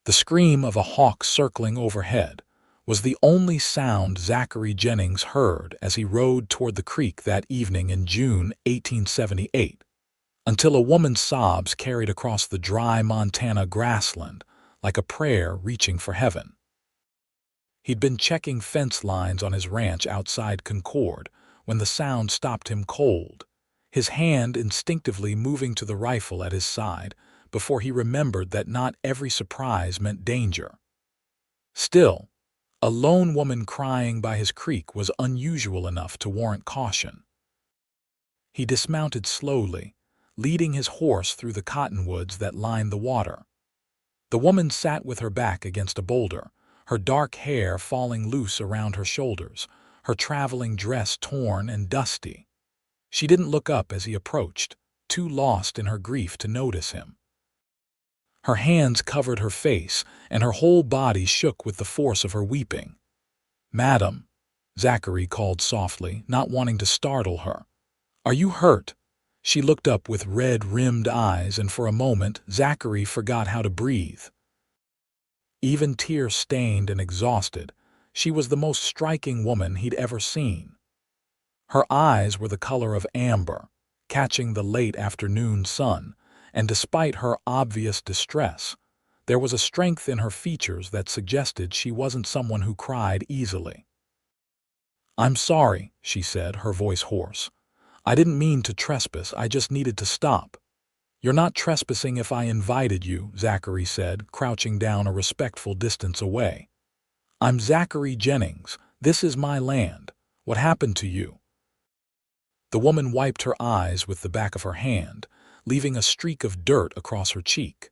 The scream of a hawk circling overhead was the only sound Zachary Jennings heard as he rode toward the creek that evening in June 1878, until a woman's sobs carried across the dry Montana grassland like a prayer reaching for heaven. He'd been checking fence lines on his ranch outside Concord when the sound stopped him cold, his hand instinctively moving to the rifle at his side before he remembered that not every surprise meant danger. Still, a lone woman crying by his creek was unusual enough to warrant caution. He dismounted slowly, leading his horse through the cottonwoods that lined the water. The woman sat with her back against a boulder, her dark hair falling loose around her shoulders, her traveling dress torn and dusty. She didn't look up as he approached, too lost in her grief to notice him. Her hands covered her face, and her whole body shook with the force of her weeping. "Madam," Zachary called softly, not wanting to startle her. "Are you hurt?" She looked up with red-rimmed eyes, and for a moment Zachary forgot how to breathe. Even tear-stained and exhausted, she was the most striking woman he'd ever seen. Her eyes were the color of amber, catching the late afternoon sun, and despite her obvious distress, there was a strength in her features that suggested she wasn't someone who cried easily. "I'm sorry," she said, her voice hoarse. "I didn't mean to trespass, I just needed to stop." "You're not trespassing if I invited you," Zachary said, crouching down a respectful distance away. "I'm Zachary Jennings. This is my land. What happened to you?" The woman wiped her eyes with the back of her hand, leaving a streak of dirt across her cheek.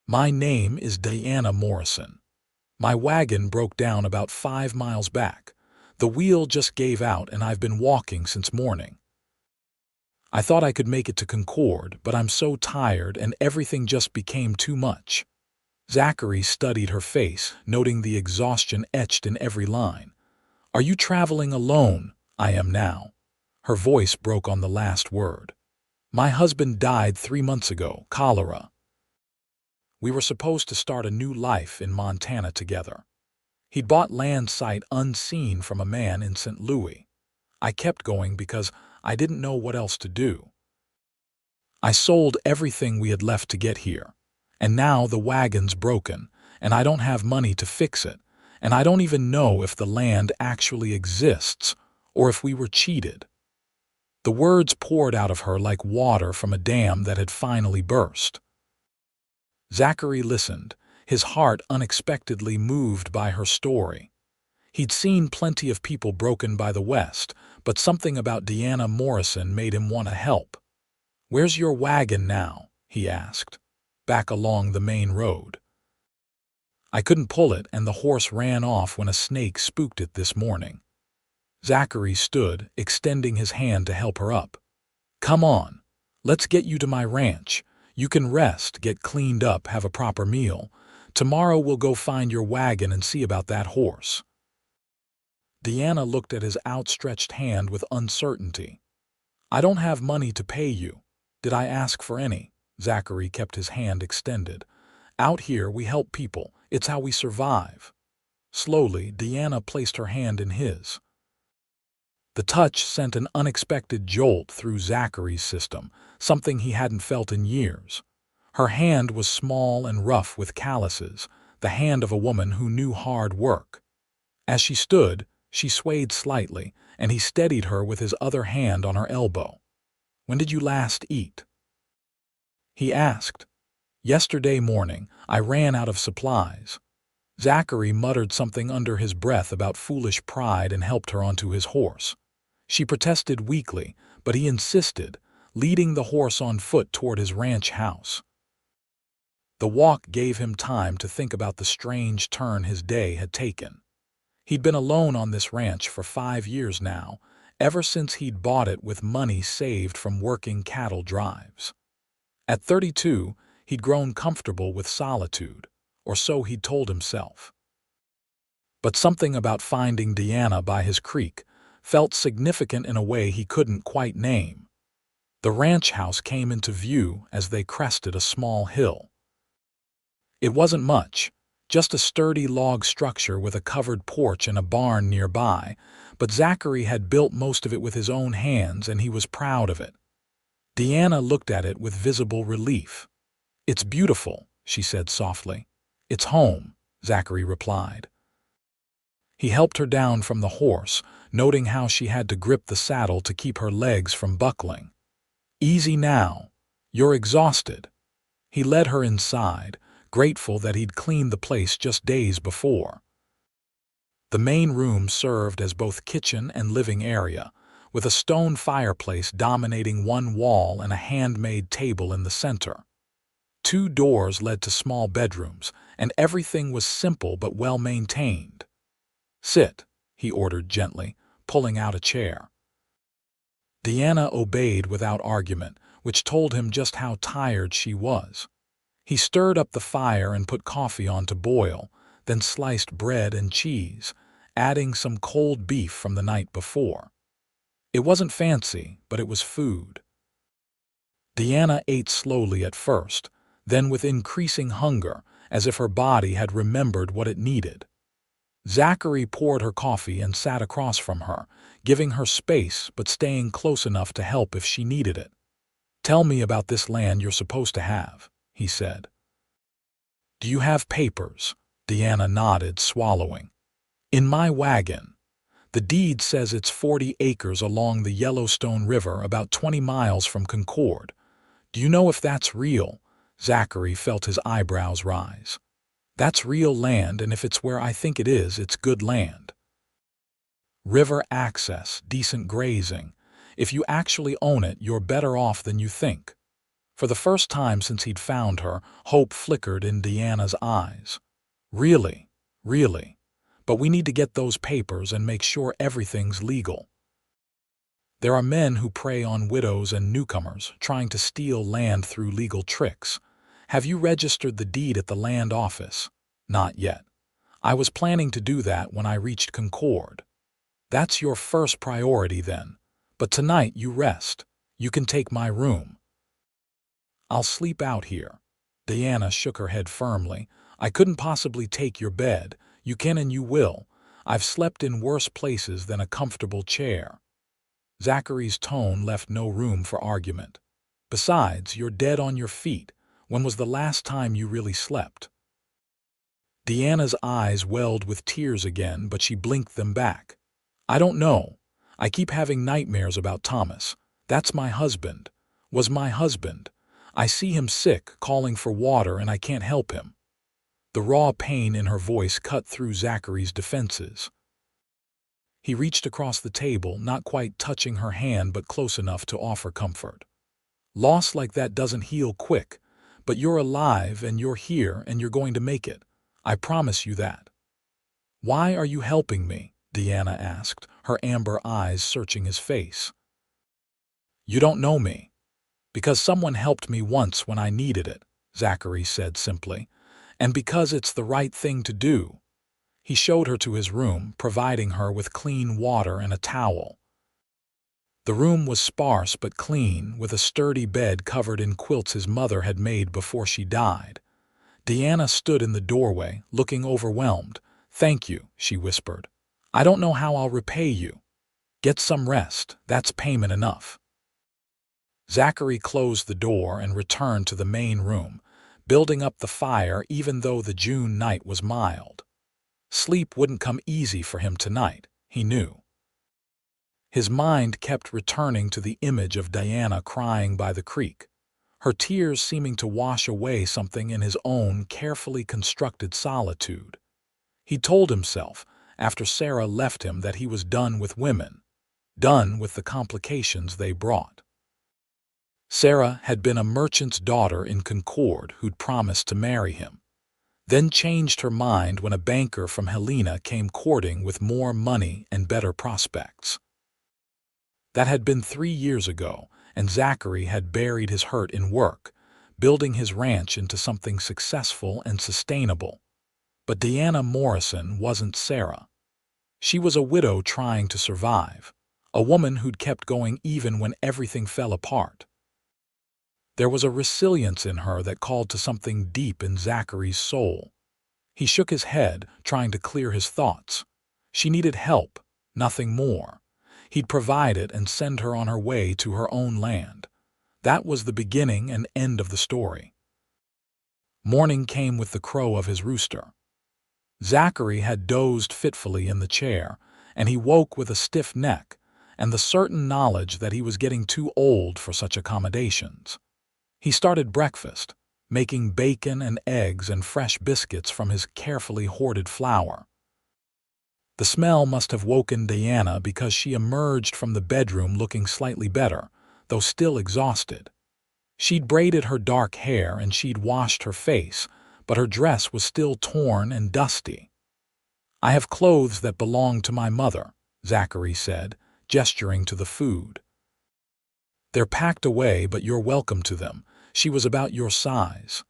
"My name is Diana Morrison. My wagon broke down about 5 miles back. The wheel just gave out and I've been walking since morning. I thought I could make it to Concord, but I'm so tired and everything just became too much." Zachary studied her face, noting the exhaustion etched in every line. "Are you traveling alone?" "I am now." Her voice broke on the last word. "My husband died 3 months ago, cholera. We were supposed to start a new life in Montana together. He'd bought land sight unseen from a man in St. Louis. I kept going because I didn't know what else to do. I sold everything we had left to get here, and now the wagon's broken, and I don't have money to fix it, and I don't even know if the land actually exists or if we were cheated." The words poured out of her like water from a dam that had finally burst. Zachary listened, his heart unexpectedly moved by her story. He'd seen plenty of people broken by the West, but something about Diana Morrison made him want to help. "Where's your wagon now?" he asked. "Back along the main road. I couldn't pull it, and the horse ran off when a snake spooked it this morning." Zachary stood, extending his hand to help her up. "Come on. Let's get you to my ranch. You can rest, get cleaned up, have a proper meal. Tomorrow we'll go find your wagon and see about that horse." Diana looked at his outstretched hand with uncertainty. "I don't have money to pay you. Did I ask for any?" Zachary kept his hand extended. "Out here we help people. It's how we survive." Slowly, Diana placed her hand in his. The touch sent an unexpected jolt through Zachary's system, something he hadn't felt in years. Her hand was small and rough with calluses, the hand of a woman who knew hard work. As she stood, she swayed slightly, and he steadied her with his other hand on her elbow. "When did you last eat?" he asked. "Yesterday morning. I ran out of supplies." Zachary muttered something under his breath about foolish pride and helped her onto his horse. She protested weakly, but he insisted, leading the horse on foot toward his ranch house. The walk gave him time to think about the strange turn his day had taken. He'd been alone on this ranch for 5 years now, ever since he'd bought it with money saved from working cattle drives. At 32, he'd grown comfortable with solitude, or so he'd told himself. But something about finding Diana by his creek felt significant in a way he couldn't quite name. The ranch house came into view as they crested a small hill. It wasn't much, just a sturdy log structure with a covered porch and a barn nearby, but Zachary had built most of it with his own hands and he was proud of it. Diana looked at it with visible relief. "It's beautiful," she said softly. "It's home," Zachary replied. He helped her down from the horse, noting how she had to grip the saddle to keep her legs from buckling. "Easy now. You're exhausted." He led her inside, grateful that he'd cleaned the place just days before. The main room served as both kitchen and living area, with a stone fireplace dominating one wall and a handmade table in the center. 2 doors led to small bedrooms, and everything was simple but well maintained. "Sit," he ordered gently, pulling out a chair. Diana obeyed without argument, which told him just how tired she was. He stirred up the fire and put coffee on to boil, then sliced bread and cheese, adding some cold beef from the night before. It wasn't fancy, but it was food. Diana ate slowly at first, then with increasing hunger, as if her body had remembered what it needed. Zachary poured her coffee and sat across from her, giving her space but staying close enough to help if she needed it. "Tell me about this land you're supposed to have," he said. "Do you have papers?" Diana nodded, swallowing. "In my wagon. The deed says it's 40 acres along the Yellowstone River, about 20 miles from Concord. Do you know if that's real?" Zachary felt his eyebrows rise. "That's real land, and if it's where I think it is, it's good land. River access, decent grazing. If you actually own it, you're better off than you think." For the first time since he'd found her, hope flickered in Diana's eyes. "Really, really. But we need to get those papers and make sure everything's legal. There are men who prey on widows and newcomers, trying to steal land through legal tricks. Have you registered the deed at the land office?" "Not yet. I was planning to do that when I reached Concord." "That's your first priority then. But tonight you rest. You can take my room." "I'll sleep out here." Diana shook her head firmly. "I couldn't possibly take your bed. You can and you will. I've slept in worse places than a comfortable chair." Zachary's tone left no room for argument. "Besides, you're dead on your feet. When was the last time you really slept?" Diana's eyes welled with tears again, but she blinked them back. "I don't know. I keep having nightmares about Thomas. That's my husband. Was my husband. I see him sick, calling for water, and I can't help him." The raw pain in her voice cut through Zachary's defenses. He reached across the table, not quite touching her hand but close enough to offer comfort. "Loss like that doesn't heal quick, but you're alive and you're here and you're going to make it. I promise you that." "Why are you helping me?" Diana asked, her amber eyes searching his face. "You don't know me." "Because someone helped me once when I needed it," Zachary said simply. "And because it's the right thing to do." He showed her to his room, providing her with clean water and a towel. The room was sparse but clean, with a sturdy bed covered in quilts his mother had made before she died. Diana stood in the doorway, looking overwhelmed. "Thank you," she whispered. "I don't know how I'll repay you." "Get some rest. That's payment enough." Zachary closed the door and returned to the main room, building up the fire even though the June night was mild. Sleep wouldn't come easy for him tonight, he knew. His mind kept returning to the image of Diana crying by the creek, her tears seeming to wash away something in his own carefully constructed solitude. He told himself, after Sarah left him, that he was done with women, done with the complications they brought. Sarah had been a merchant's daughter in Concord who'd promised to marry him, then changed her mind when a banker from Helena came courting with more money and better prospects. That had been 3 years ago, and Zachary had buried his hurt in work, building his ranch into something successful and sustainable. But Diana Morrison wasn't Sarah. She was a widow trying to survive, a woman who'd kept going even when everything fell apart. There was a resilience in her that called to something deep in Zachary's soul. He shook his head, trying to clear his thoughts. She needed help, nothing more. He'd provide it and send her on her way to her own land. That was the beginning and end of the story. Morning came with the crow of his rooster. Zachary had dozed fitfully in the chair, and he woke with a stiff neck and the certain knowledge that he was getting too old for such accommodations. He started breakfast, making bacon and eggs and fresh biscuits from his carefully hoarded flour. The smell must have woken Diana because she emerged from the bedroom looking slightly better, though still exhausted. She'd braided her dark hair and she'd washed her face, but her dress was still torn and dusty. "I have clothes that belong to my mother," Zachary said, gesturing to the food. "They're packed away, but you're welcome to them. She was about your size."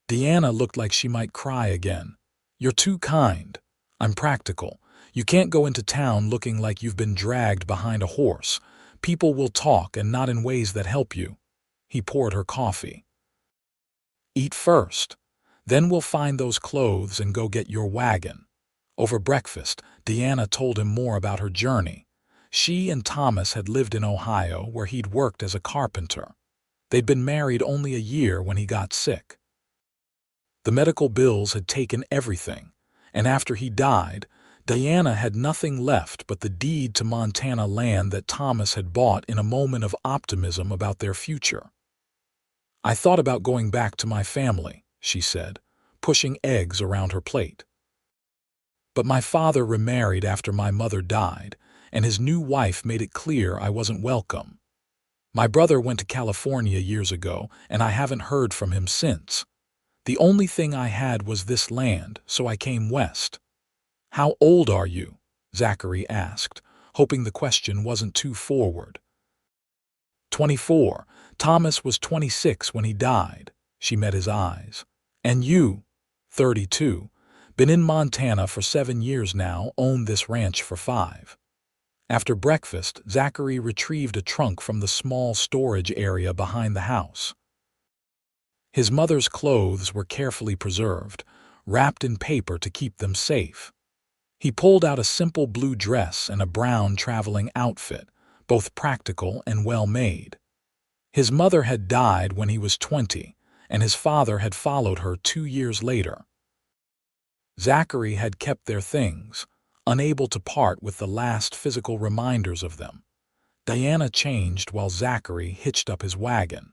Diana looked like she might cry again. "You're too kind. I'm practical. You can't go into town looking like you've been dragged behind a horse. People will talk and not in ways that help you." He poured her coffee. "Eat first. Then we'll find those clothes and go get your wagon." Over breakfast, Diana told him more about her journey. She and Thomas had lived in Ohio, where he'd worked as a carpenter. They'd been married only a year when he got sick. The medical bills had taken everything, and after he died, Diana had nothing left but the deed to Montana land that Thomas had bought in a moment of optimism about their future. "I thought about going back to my family," she said, pushing eggs around her plate. "But my father remarried after my mother died, and his new wife made it clear I wasn't welcome. My brother went to California years ago, and I haven't heard from him since. The only thing I had was this land, so I came west." "How old are you?" Zachary asked, hoping the question wasn't too forward. 24. Thomas was 26 when he died. She met his eyes. "And you?" 32. "Been in Montana for 7 years now, owned this ranch for 5. After breakfast, Zachary retrieved a trunk from the small storage area behind the house. His mother's clothes were carefully preserved, wrapped in paper to keep them safe. He pulled out a simple blue dress and a brown traveling outfit, both practical and well-made. His mother had died when he was 20, and his father had followed her 2 years later. Zachary had kept their things, unable to part with the last physical reminders of them. Diana changed while Zachary hitched up his wagon.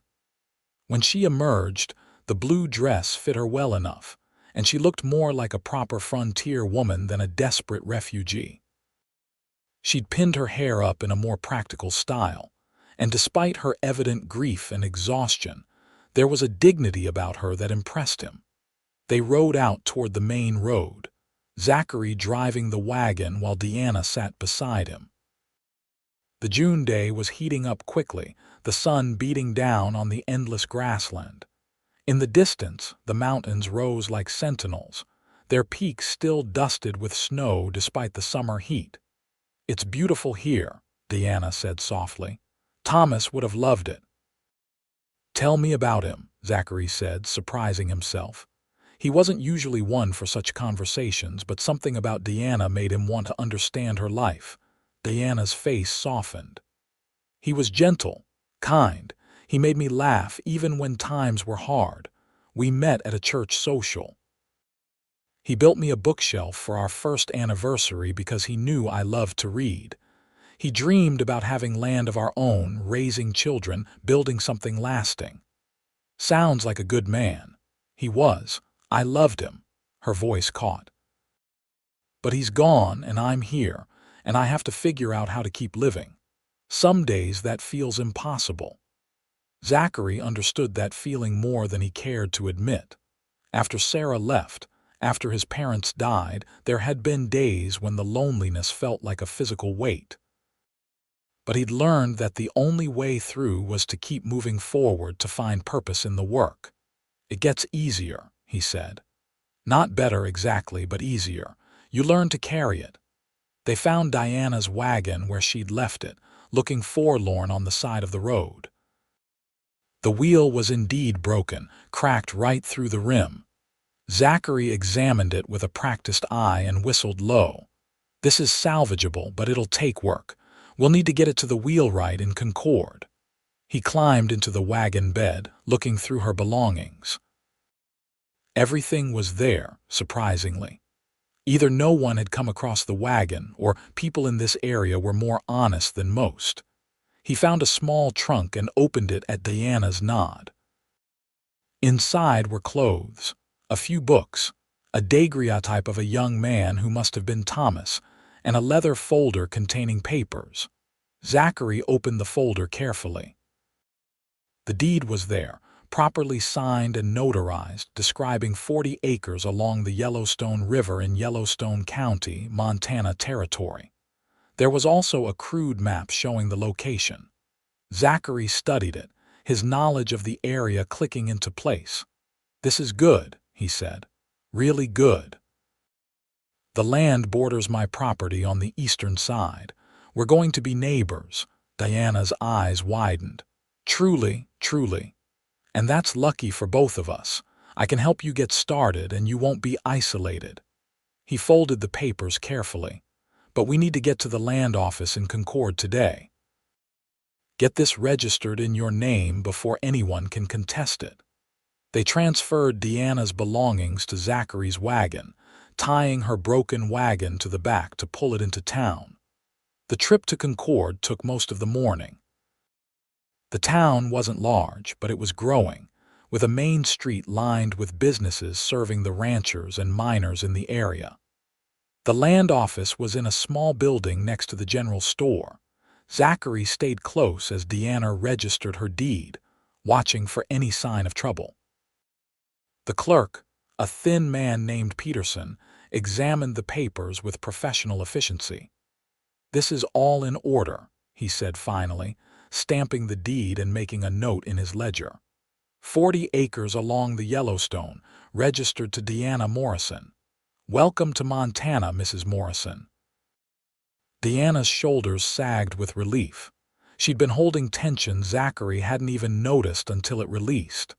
When she emerged, the blue dress fit her well enough, and she looked more like a proper frontier woman than a desperate refugee. She'd pinned her hair up in a more practical style, and despite her evident grief and exhaustion, there was a dignity about her that impressed him. They rode out toward the main road, Zachary driving the wagon while Diana sat beside him. The June day was heating up quickly, the sun beating down on the endless grassland. In the distance, the mountains rose like sentinels, their peaks still dusted with snow despite the summer heat. "It's beautiful here," Diana said softly. "Thomas would have loved it." "Tell me about him," Zachary said, surprising himself. He wasn't usually one for such conversations, but something about Diana made him want to understand her life. Diana's face softened. "He was gentle, kind. He made me laugh even when times were hard. We met at a church social. He built me a bookshelf for our first anniversary because he knew I loved to read. He dreamed about having land of our own, raising children, building something lasting. Sounds like a good man. He was. I loved him." Her voice caught. "But he's gone and I'm here, and I have to figure out how to keep living. Some days that feels impossible." Zachary understood that feeling more than he cared to admit. After Sarah left, after his parents died, there had been days when the loneliness felt like a physical weight. But he'd learned that the only way through was to keep moving forward to find purpose in the work. "It gets easier," he said. "Not better exactly, but easier. You learn to carry it." They found Diana's wagon where she'd left it, looking forlorn on the side of the road. The wheel was indeed broken, cracked right through the rim. Zachary examined it with a practiced eye and whistled low. "This is salvageable, but it'll take work. We'll need to get it to the wheelwright in Concord." He climbed into the wagon bed, looking through her belongings. Everything was there, surprisingly. Either no one had come across the wagon, or people in this area were more honest than most. He found a small trunk and opened it at Diana's nod. Inside were clothes, a few books, a daguerreotype of a young man who must have been Thomas, and a leather folder containing papers. Zachary opened the folder carefully. The deed was there, properly signed and notarized, describing 40 acres along the Yellowstone River in Yellowstone County, Montana Territory. There was also a crude map showing the location. Zachary studied it, his knowledge of the area clicking into place. "This is good," he said. "Really good. The land borders my property on the eastern side. We're going to be neighbors." Diana's eyes widened. "Truly, truly. And that's lucky for both of us. I can help you get started and you won't be isolated." He folded the papers carefully. "But we need to get to the land office in Concord today. Get this registered in your name before anyone can contest it." They transferred Diana's belongings to Zachary's wagon, tying her broken wagon to the back to pull it into town. The trip to Concord took most of the morning. The town wasn't large, but it was growing, with a main street lined with businesses serving the ranchers and miners in the area. The land office was in a small building next to the general store. Zachary stayed close as Diana registered her deed, watching for any sign of trouble. The clerk, a thin man named Peterson, examined the papers with professional efficiency. "This is all in order," he said finally, stamping the deed and making a note in his ledger. 40 acres along the Yellowstone, registered to Diana Morrison. "Welcome to Montana, Mrs. Morrison." Diana's shoulders sagged with relief. She'd been holding tension Zachary hadn't even noticed until it released.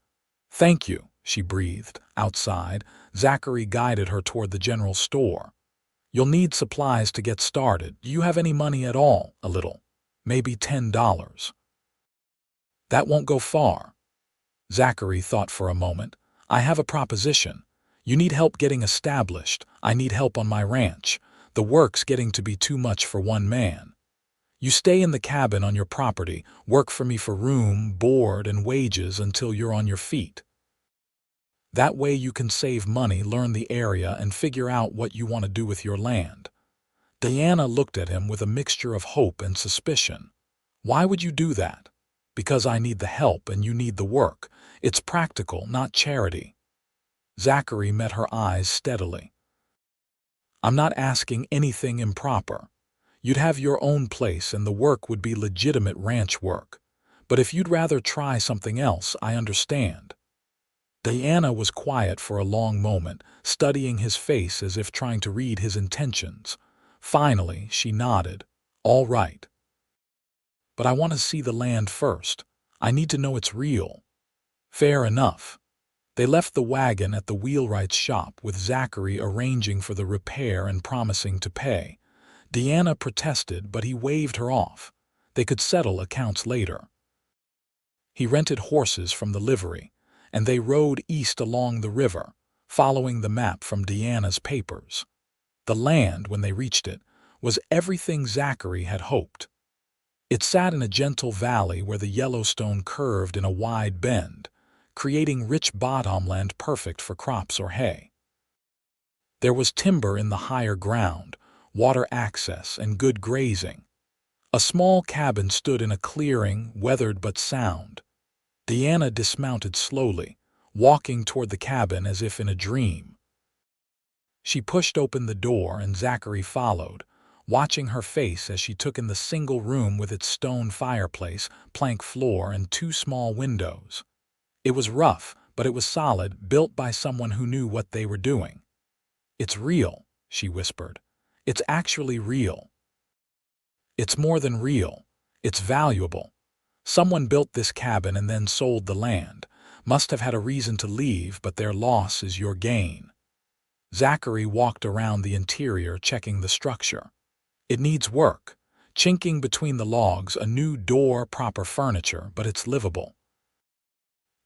"Thank you," she breathed. Outside, Zachary guided her toward the general store. "You'll need supplies to get started. Do you have any money at all?" "A little. Maybe $10. "That won't go far." Zachary thought for a moment. "I have a proposition. You need help getting established. I need help on my ranch. The work's getting to be too much for one man. You stay in the cabin on your property, work for me for room, board, and wages until you're on your feet. That way you can save money, learn the area, and figure out what you want to do with your land." Diana looked at him with a mixture of hope and suspicion. "Why would you do that?" "Because I need the help and you need the work. It's practical, not charity." Zachary met her eyes steadily. "I'm not asking anything improper. You'd have your own place and the work would be legitimate ranch work. But if you'd rather try something else, I understand." Diana was quiet for a long moment, studying his face as if trying to read his intentions. Finally, she nodded. "All right. But I want to see the land first. I need to know it's real." "Fair enough." They left the wagon at the wheelwright's shop, with Zachary arranging for the repair and promising to pay. Diana protested, but he waved her off. They could settle accounts later. He rented horses from the livery, and they rode east along the river, following the map from Diana's papers. The land, when they reached it, was everything Zachary had hoped. It sat in a gentle valley where the Yellowstone curved in a wide bend, creating rich bottomland perfect for crops or hay. There was timber in the higher ground, water access, and good grazing. A small cabin stood in a clearing, weathered but sound. Diana dismounted slowly, walking toward the cabin as if in a dream. She pushed open the door and Zachary followed, watching her face as she took in the single room with its stone fireplace, plank floor, and 2 small windows. It was rough, but it was solid, built by someone who knew what they were doing. "It's real," she whispered. "It's actually real. It's more than real. It's valuable. Someone built this cabin and then sold the land. Must have had a reason to leave, but their loss is your gain. Zachary walked around the interior, checking the structure. It needs work. Chinking between the logs, a new door, proper furniture, but it's livable.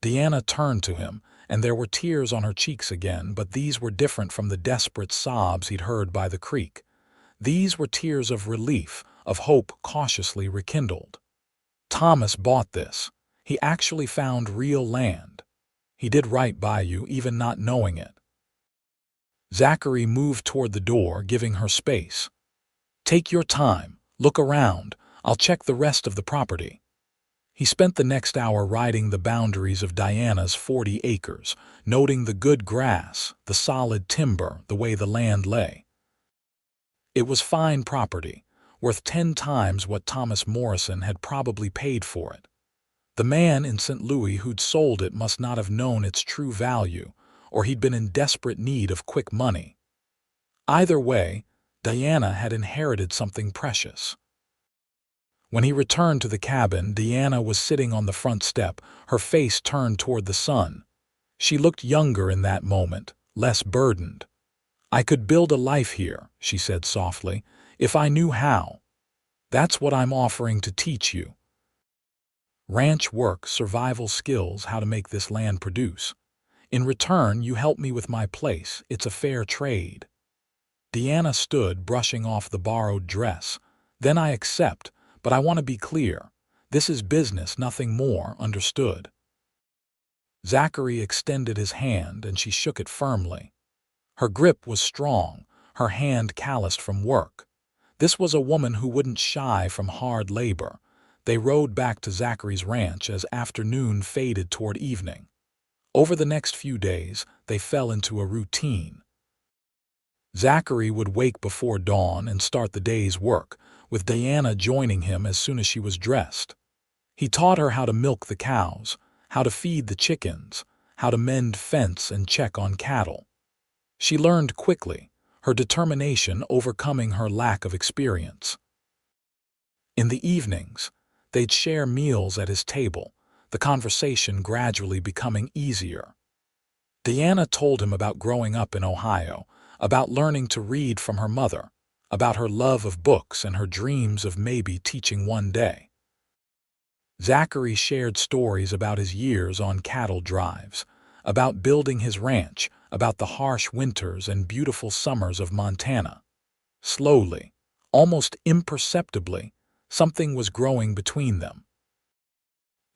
Diana turned to him, and there were tears on her cheeks again, but these were different from the desperate sobs he'd heard by the creek. These were tears of relief, of hope cautiously rekindled. Thomas bought this. He actually found real land. He did right by you, even not knowing it. Zachary moved toward the door, giving her space. Take your time. Look around. I'll check the rest of the property. He spent the next hour riding the boundaries of Diana's 40 acres, noting the good grass, the solid timber, the way the land lay. It was fine property, worth 10 times what Thomas Morrison had probably paid for it. The man in St. Louis who'd sold it must not have known its true value, or he'd been in desperate need of quick money. Either way, Diana had inherited something precious. When he returned to the cabin, Diana was sitting on the front step, her face turned toward the sun. She looked younger in that moment, less burdened. I could build a life here, she said softly, if I knew how. That's what I'm offering to teach you. Ranch work, survival skills, how to make this land produce. In return, you help me with my place. It's a fair trade. Diana stood, brushing off the borrowed dress. Then I accept, but I want to be clear. This is business, nothing more, understood? Zachary extended his hand, and she shook it firmly. Her grip was strong, her hand calloused from work. This was a woman who wouldn't shy from hard labor. They rode back to Zachary's ranch as afternoon faded toward evening. Over the next few days, they fell into a routine. Zachary would wake before dawn and start the day's work, with Diana joining him as soon as she was dressed. He taught her how to milk the cows, how to feed the chickens, how to mend fence and check on cattle. She learned quickly, her determination overcoming her lack of experience. In the evenings, they'd share meals at his table, the conversation gradually becoming easier. Diana told him about growing up in Ohio, about learning to read from her mother, about her love of books and her dreams of maybe teaching one day. Zachary shared stories about his years on cattle drives, about building his ranch, about the harsh winters and beautiful summers of Montana. Slowly, almost imperceptibly, something was growing between them.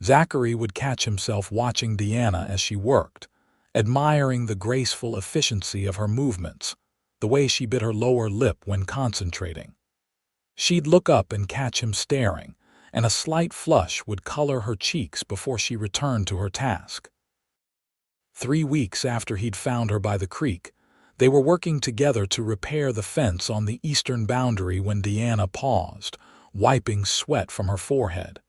Zachary would catch himself watching Diana as she worked, admiring the graceful efficiency of her movements, the way she bit her lower lip when concentrating. She'd look up and catch him staring, and a slight flush would color her cheeks before she returned to her task. 3 weeks after he'd found her by the creek, they were working together to repair the fence on the eastern boundary when Diana paused, wiping sweat from her forehead.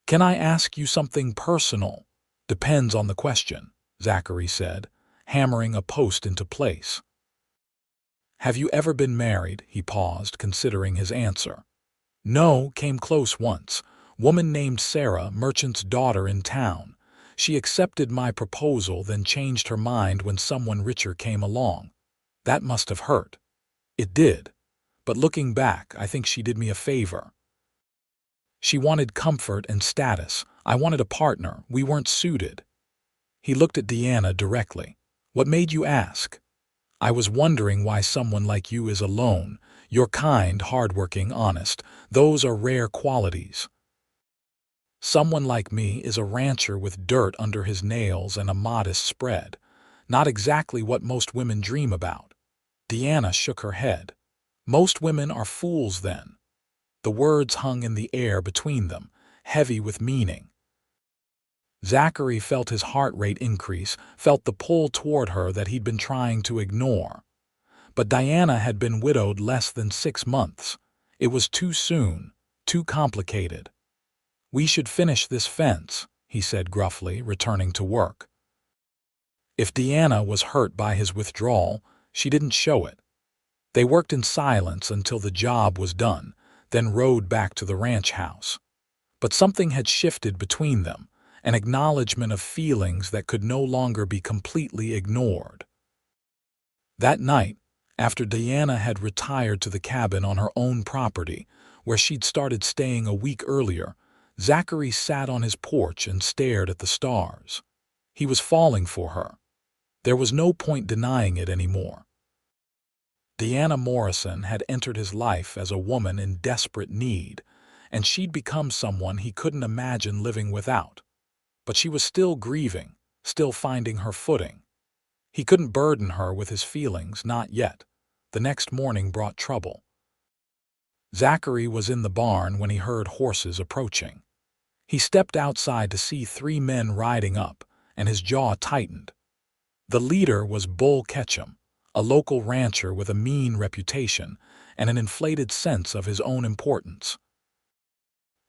"Can I ask you something personal?" "Depends on the question," Zachary said, hammering a post into place. "Have you ever been married?" He paused, considering his answer. "No, came close once. Woman named Sarah, merchant's daughter in town. She accepted my proposal, then changed her mind when someone richer came along. That must have hurt." "It did. But looking back, I think she did me a favor. She wanted comfort and status. I wanted a partner. We weren't suited." He looked at Diana directly. "What made you ask?" "I was wondering why someone like you is alone. You're kind, hardworking, honest. Those are rare qualities. Someone like me is a rancher with dirt under his nails and a modest spread. Not exactly what most women dream about." Diana shook her head. "Most women are fools then." The words hung in the air between them, heavy with meaning. Zachary felt his heart rate increase, felt the pull toward her that he'd been trying to ignore. But Diana had been widowed less than 6 months. It was too soon, too complicated. "We should finish this fence," he said gruffly, returning to work. If Diana was hurt by his withdrawal, she didn't show it. They worked in silence until the job was done, then rode back to the ranch house. But something had shifted between them, an acknowledgement of feelings that could no longer be completely ignored. That night, after Diana had retired to the cabin on her own property, where she'd started staying a week earlier, Zachary sat on his porch and stared at the stars. He was falling for her. There was no point denying it anymore. Diana Morrison had entered his life as a woman in desperate need, and she'd become someone he couldn't imagine living without. But she was still grieving, still finding her footing. He couldn't burden her with his feelings, not yet. The next morning brought trouble. Zachary was in the barn when he heard horses approaching. He stepped outside to see 3 men riding up, and his jaw tightened. The leader was Bull Ketchum, a local rancher with a mean reputation and an inflated sense of his own importance.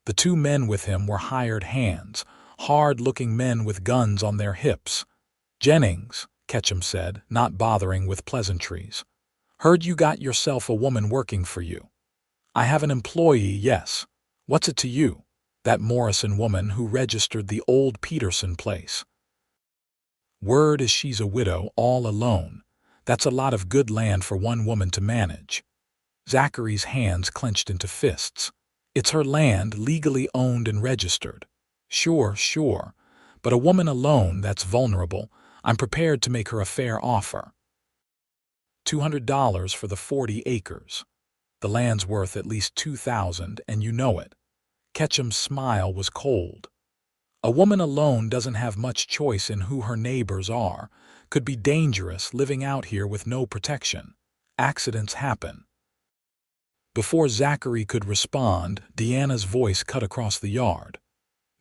The 2 men with him were hired hands, hard-looking men with guns on their hips. "Jennings," Ketchum said, not bothering with pleasantries. "Heard you got yourself a woman working for you." "I have an employee, yes. What's it to you?" "That Morrison woman who registered the old Peterson place. Word is she's a widow, all alone. That's a lot of good land for one woman to manage." Zachary's hands clenched into fists. "It's her land, legally owned and registered." Sure. But a woman alone that's vulnerable, I'm prepared to make her a fair offer. $200 for the 40 acres. The land's worth at least $2,000, and you know it." Ketchum's smile was cold. "A woman alone doesn't have much choice in who her neighbors are. Could be dangerous living out here with no protection. Accidents happen." Before Zachary could respond, Deanna's voice cut across the yard.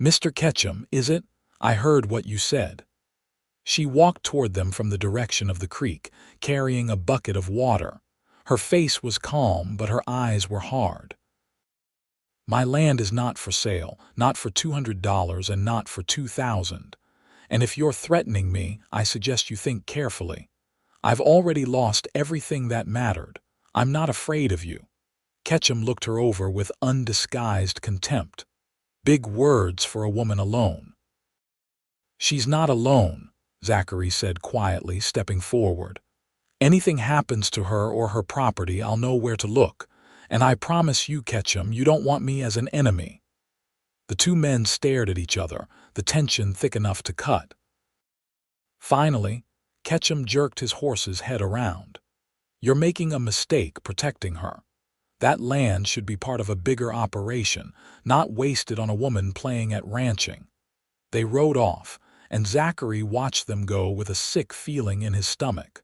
"Mr. Ketchum, is it? I heard what you said." She walked toward them from the direction of the creek, carrying a bucket of water. Her face was calm, but her eyes were hard. "My land is not for sale, not for $200 and not for $2,000. And if you're threatening me, I suggest you think carefully. I've already lost everything that mattered. I'm not afraid of you." Ketchum looked her over with undisguised contempt. Big words for a woman alone. "She's not alone," Zachary said quietly, stepping forward. "Anything happens to her or her property, I'll know where to look. And I promise you, Ketchum, you don't want me as an enemy." The 2 men stared at each other, the tension thick enough to cut. Finally, Ketchum jerked his horse's head around. "You're making a mistake protecting her. That land should be part of a bigger operation, not wasted on a woman playing at ranching." They rode off, and Zachary watched them go with a sick feeling in his stomach.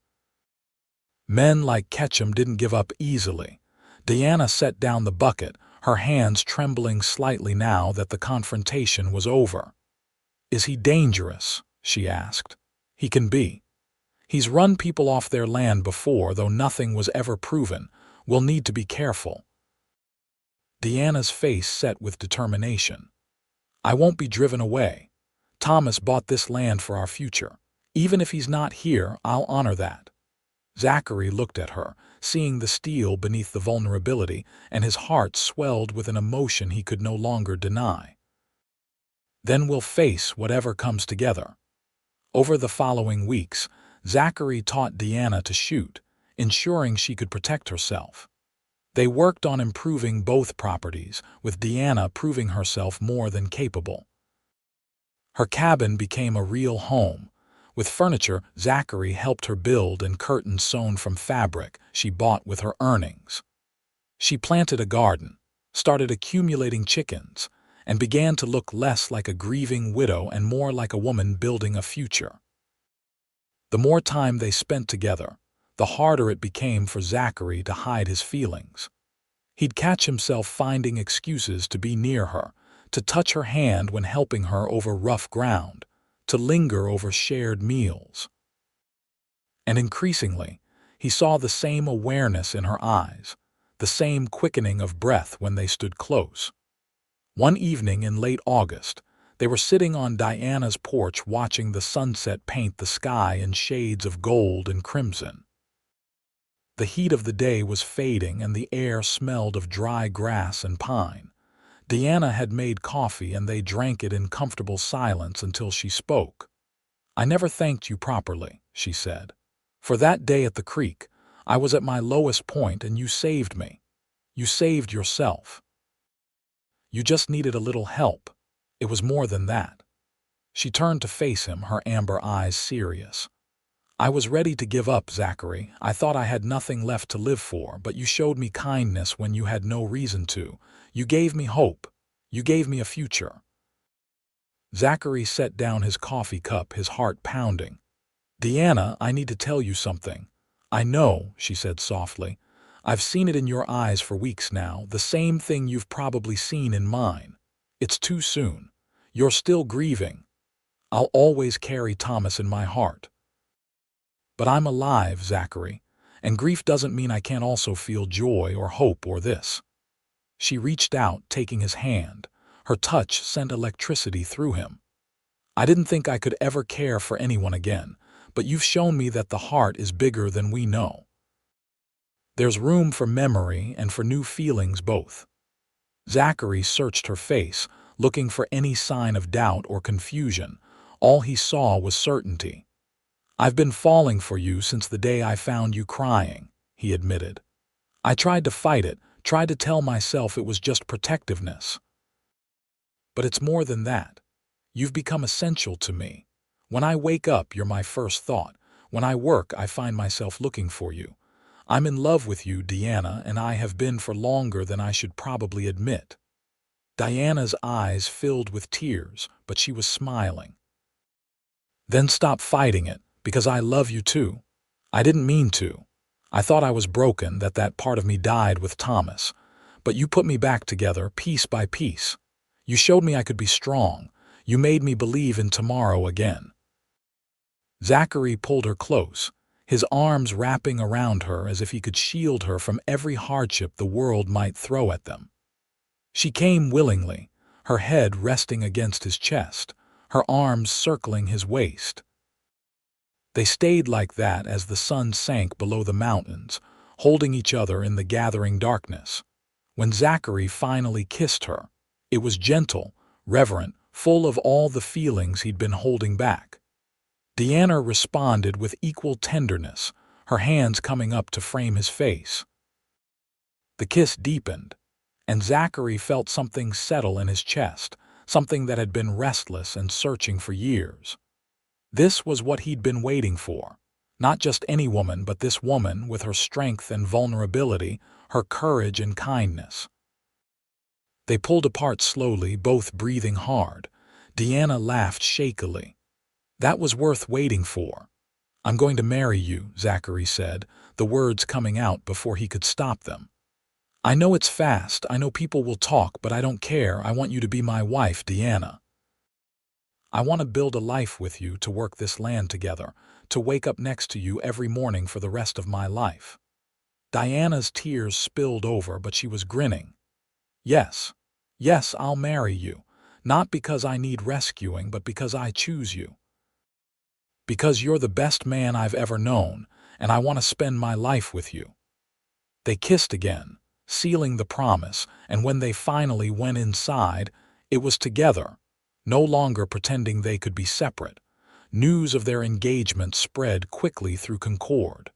Men like Ketchum didn't give up easily. Diana set down the bucket, her hands trembling slightly now that the confrontation was over. "Is he dangerous?" she asked. "He can be. He's run people off their land before, though nothing was ever proven. We'll need to be careful." Diana's face set with determination. "I won't be driven away. Thomas bought this land for our future. Even if he's not here, I'll honor that." Zachary looked at her, seeing the steel beneath the vulnerability, and his heart swelled with an emotion he could no longer deny. "Then we'll face whatever comes together." Over the following weeks, Zachary taught Diana to shoot, ensuring she could protect herself. They worked on improving both properties, with Diana proving herself more than capable. Her cabin became a real home. With furniture Zachary helped her build and curtains sewn from fabric she bought with her earnings. She planted a garden, started accumulating chickens, and began to look less like a grieving widow and more like a woman building a future. The more time they spent together, the harder it became for Zachary to hide his feelings. He'd catch himself finding excuses to be near her, to touch her hand when helping her over rough ground, to linger over shared meals. And increasingly, he saw the same awareness in her eyes, the same quickening of breath when they stood close. One evening in late August, they were sitting on Diana's porch watching the sunset paint the sky in shades of gold and crimson. The heat of the day was fading and the air smelled of dry grass and pine. Diana had made coffee and they drank it in comfortable silence until she spoke. "I never thanked you properly," she said. "For that day at the creek, I was at my lowest point and you saved me. You saved yourself. You just needed a little help. It was more than that." She turned to face him, her amber eyes serious. "I was ready to give up, Zachary. I thought I had nothing left to live for, but you showed me kindness when you had no reason to. You gave me hope. You gave me a future." Zachary set down his coffee cup, his heart pounding. "Diana, I need to tell you something." "I know," she said softly. "I've seen it in your eyes for weeks now, the same thing you've probably seen in mine. It's too soon. You're still grieving. I'll always carry Thomas in my heart. But I'm alive, Zachary, and grief doesn't mean I can't also feel joy or hope or this." She reached out, taking his hand. Her touch sent electricity through him. "I didn't think I could ever care for anyone again, but you've shown me that the heart is bigger than we know. There's room for memory and for new feelings both." Zachary searched her face, looking for any sign of doubt or confusion. All he saw was certainty. "I've been falling for you since the day I found you crying," he admitted. "I tried to fight it, tried to tell myself it was just protectiveness. But it's more than that. You've become essential to me. When I wake up, you're my first thought. When I work, I find myself looking for you. I'm in love with you, Diana, and I have been for longer than I should probably admit." Diana's eyes filled with tears, but she was smiling. "Then stop fighting it, because I love you too. I didn't mean to. I thought I was broken, that that part of me died with Thomas. But you put me back together, piece by piece. You showed me I could be strong. You made me believe in tomorrow again." Zachary pulled her close, his arms wrapping around her as if he could shield her from every hardship the world might throw at them. She came willingly, her head resting against his chest, her arms circling his waist. They stayed like that as the sun sank below the mountains, holding each other in the gathering darkness. When Zachary finally kissed her, it was gentle, reverent, full of all the feelings he'd been holding back. Diana responded with equal tenderness, her hands coming up to frame his face. The kiss deepened, and Zachary felt something settle in his chest, something that had been restless and searching for years. This was what he'd been waiting for. Not just any woman, but this woman with her strength and vulnerability, her courage and kindness. They pulled apart slowly, both breathing hard. Diana laughed shakily. "That was worth waiting for." "I'm going to marry you," Zachary said, the words coming out before he could stop them. "I know it's fast, I know people will talk, but I don't care. I want you to be my wife, Diana. I want to build a life with you, to work this land together, to wake up next to you every morning for the rest of my life." Diana's tears spilled over, but she was grinning. "Yes, yes, I'll marry you, not because I need rescuing, but because I choose you. Because you're the best man I've ever known, and I want to spend my life with you." They kissed again, sealing the promise, and when they finally went inside, it was together, no longer pretending they could be separate. News of their engagement spread quickly through Concord.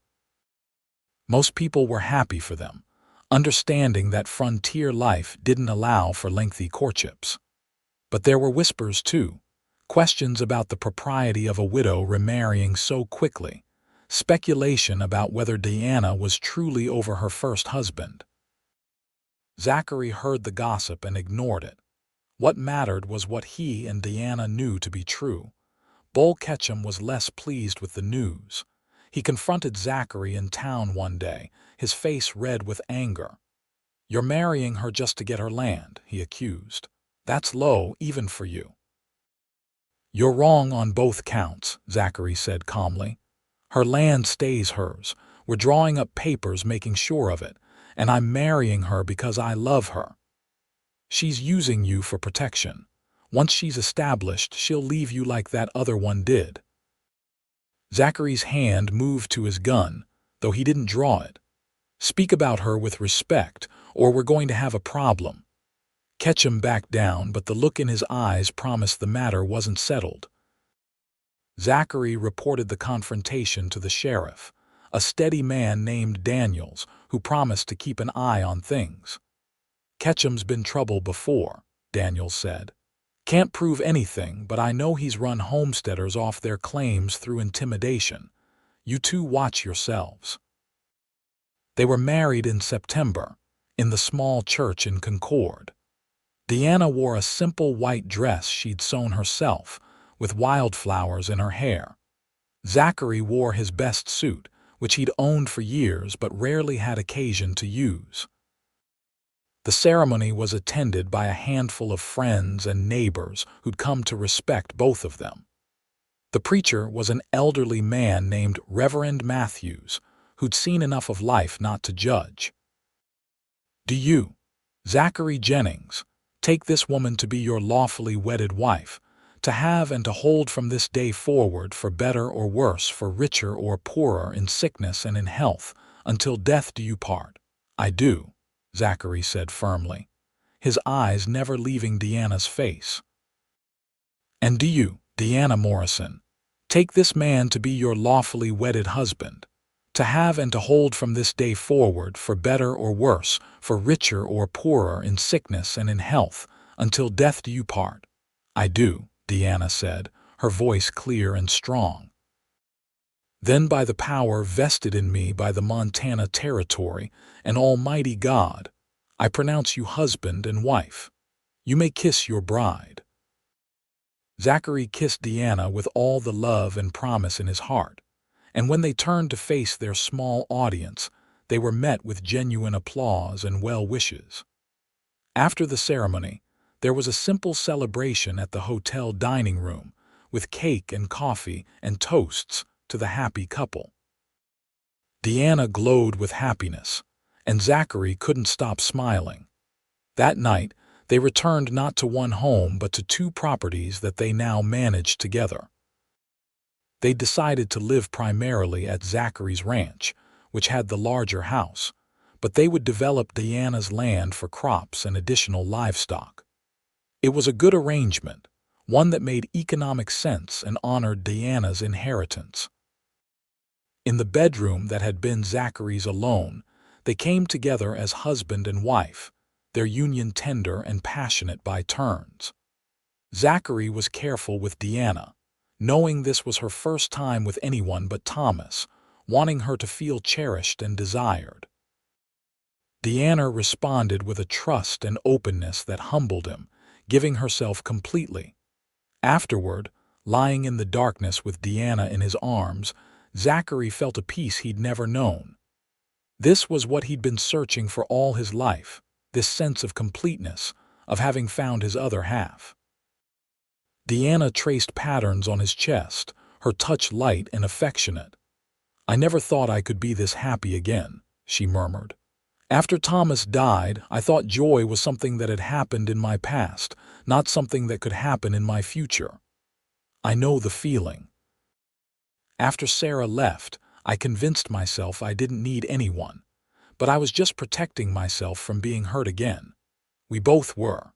Most people were happy for them, understanding that frontier life didn't allow for lengthy courtships. But there were whispers too, questions about the propriety of a widow remarrying so quickly, speculation about whether Diana was truly over her first husband. Zachary heard the gossip and ignored it. What mattered was what he and Diana knew to be true. Bull Ketchum was less pleased with the news. He confronted Zachary in town one day, his face red with anger. "You're marrying her just to get her land," he accused. "That's low, even for you." "You're wrong on both counts," Zachary said calmly. "Her land stays hers. We're drawing up papers making sure of it, and I'm marrying her because I love her. She's using you for protection. Once she's established, she'll leave you like that other one did." Zachary's hand moved to his gun, though he didn't draw it. "Speak about her with respect, or we're going to have a problem." Ketchum backed down, but the look in his eyes promised the matter wasn't settled. Zachary reported the confrontation to the sheriff, a steady man named Daniels who promised to keep an eye on things. "Ketchum's been trouble before," Daniels said. "Can't prove anything, but I know he's run homesteaders off their claims through intimidation. You two watch yourselves." They were married in September, in the small church in Concord. Diana wore a simple white dress she'd sewn herself, with wildflowers in her hair. Zachary wore his best suit, which he'd owned for years but rarely had occasion to use. The ceremony was attended by a handful of friends and neighbors who'd come to respect both of them. The preacher was an elderly man named Reverend Matthews, who'd seen enough of life not to judge. "Do you, Zachary Jennings, take this woman to be your lawfully wedded wife, to have and to hold from this day forward for better or worse, for richer or poorer, in sickness and in health, until death do you part?" "I do," Zachary said firmly, his eyes never leaving Diana's face. "And do you, Diana Morrison, take this man to be your lawfully wedded husband, to have and to hold from this day forward for better or worse, for richer or poorer, in sickness and in health, until death do you part?" "I do," Diana said, her voice clear and strong. "Then by the power vested in me by the Montana Territory and Almighty God, I pronounce you husband and wife. You may kiss your bride." Zachary kissed Diana with all the love and promise in his heart, and when they turned to face their small audience, they were met with genuine applause and well wishes. After the ceremony, there was a simple celebration at the hotel dining room, with cake and coffee and toasts to the happy couple. Diana glowed with happiness, and Zachary couldn't stop smiling. That night, they returned not to one home but to two properties that they now managed together. They decided to live primarily at Zachary's ranch, which had the larger house, but they would develop Diana's land for crops and additional livestock. It was a good arrangement, one that made economic sense and honored Diana's inheritance. In the bedroom that had been Zachary's alone, they came together as husband and wife, their union tender and passionate by turns. Zachary was careful with Diana, knowing this was her first time with anyone but Thomas, wanting her to feel cherished and desired. Diana responded with a trust and openness that humbled him, giving herself completely. Afterward, lying in the darkness with Diana in his arms, Zachary felt a peace he'd never known. This was what he'd been searching for all his life, this sense of completeness, of having found his other half. Diana traced patterns on his chest, her touch light and affectionate. "I never thought I could be this happy again," she murmured. "After Thomas died, I thought joy was something that had happened in my past, not something that could happen in my future. I know the feeling. After Sarah left, I convinced myself I didn't need anyone, but I was just protecting myself from being hurt again. We both were."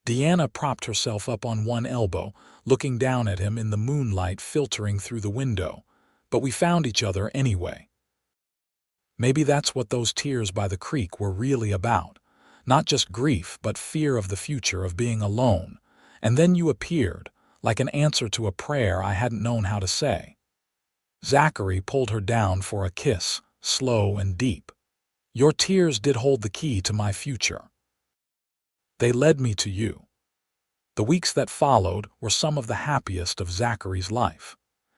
Diana propped herself up on one elbow, looking down at him in the moonlight filtering through the window. "But we found each other anyway. Maybe that's what those tears by the creek were really about. Not just grief, but fear of the future, of being alone. And then you appeared, like an answer to a prayer I hadn't known how to say." Zachary pulled her down for a kiss, slow and deep. "Your tears did hold the key to my future. They led me to you." The weeks that followed were some of the happiest of Zachary's life.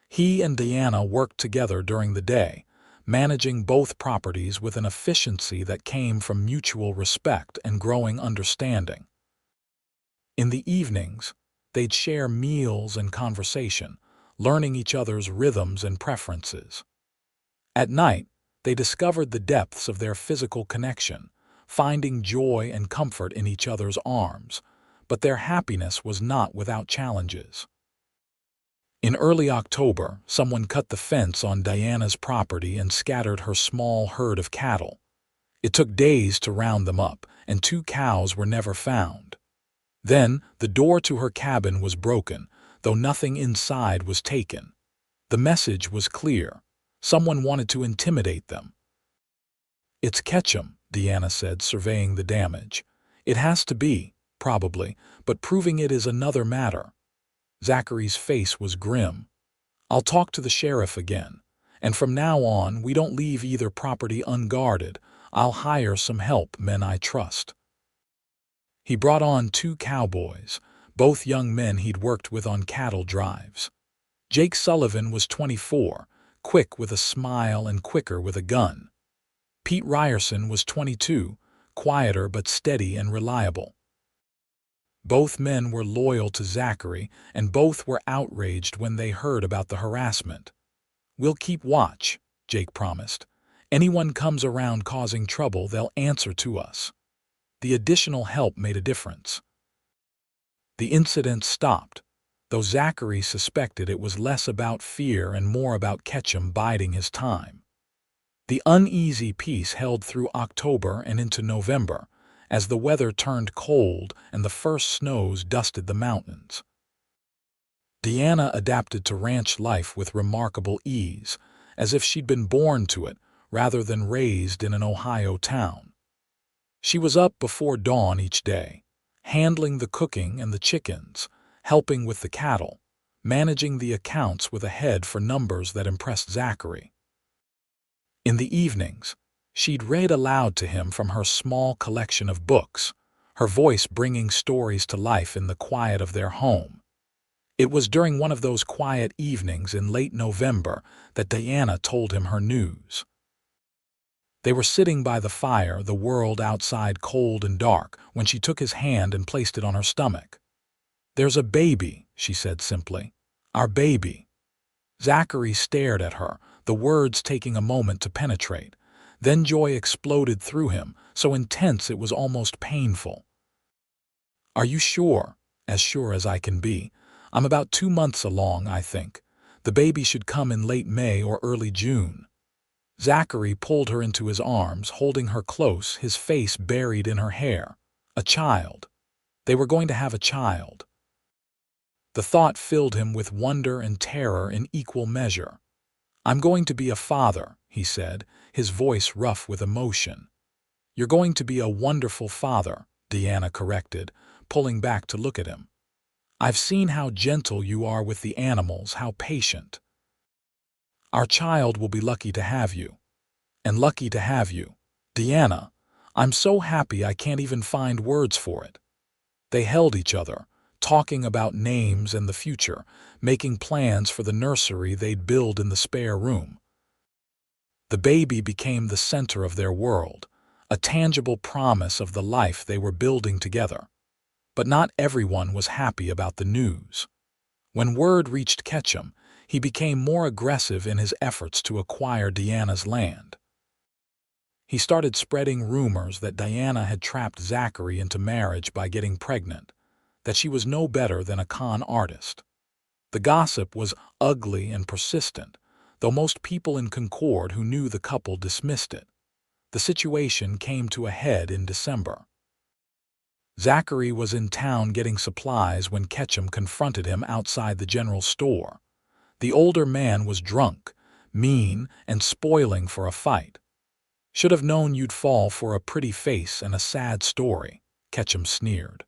He and Diana worked together during the day, managing both properties with an efficiency that came from mutual respect and growing understanding. In the evenings, they'd share meals and conversation, learning each other's rhythms and preferences. At night, they discovered the depths of their physical connection, finding joy and comfort in each other's arms, but their happiness was not without challenges. In early October, someone cut the fence on Diana's property and scattered her small herd of cattle. It took days to round them up, and 2 cows were never found. Then, the door to her cabin was broken, though nothing inside was taken. The message was clear. Someone wanted to intimidate them. "It's Ketchum," Diana said, surveying the damage. "It has to be, probably, but proving it is another matter." Zachary's face was grim. "I'll talk to the sheriff again. And from now on, we don't leave either property unguarded. I'll hire some help, men I trust." He brought on 2 cowboys, both young men he'd worked with on cattle drives. Jake Sullivan was 24, quick with a smile and quicker with a gun. Pete Ryerson was 22, quieter but steady and reliable. Both men were loyal to Zachary, and both were outraged when they heard about the harassment. "We'll keep watch," Jake promised. "Anyone comes around causing trouble, they'll answer to us." The additional help made a difference. The incident stopped, though Zachary suspected it was less about fear and more about Ketchum biding his time. The uneasy peace held through October and into November, as the weather turned cold and the first snows dusted the mountains. Diana adapted to ranch life with remarkable ease, as if she'd been born to it rather than raised in an Ohio town. She was up before dawn each day, handling the cooking and the chickens, helping with the cattle, managing the accounts with a head for numbers that impressed Zachary. In the evenings, she'd read aloud to him from her small collection of books, her voice bringing stories to life in the quiet of their home. It was during one of those quiet evenings in late November that Diana told him her news. They were sitting by the fire, the world outside cold and dark, when she took his hand and placed it on her stomach. "There's a baby," she said simply. "Our baby." Zachary stared at her, the words taking a moment to penetrate. Then joy exploded through him, so intense it was almost painful. "Are you sure?" "As sure as I can be. I'm about 2 months along, I think. The baby should come in late May or early June." Zachary pulled her into his arms, holding her close, his face buried in her hair. A child. They were going to have a child. The thought filled him with wonder and terror in equal measure. "I'm going to be a father," he said, his voice rough with emotion. "You're going to be a wonderful father," Diana corrected, pulling back to look at him. "I've seen how gentle you are with the animals, how patient. Our child will be lucky to have you. And lucky to have you. Diana, I'm so happy I can't even find words for it." They held each other, talking about names and the future, making plans for the nursery they'd build in the spare room. The baby became the center of their world, a tangible promise of the life they were building together. But not everyone was happy about the news. When word reached Ketchum, he became more aggressive in his efforts to acquire Diana's land. He started spreading rumors that Diana had trapped Zachary into marriage by getting pregnant, that she was no better than a con artist. The gossip was ugly and persistent, though most people in Concord who knew the couple dismissed it. The situation came to a head in December. Zachary was in town getting supplies when Ketchum confronted him outside the general store. The older man was drunk, mean, and spoiling for a fight. "Should have known you'd fall for a pretty face and a sad story," Ketchum sneered.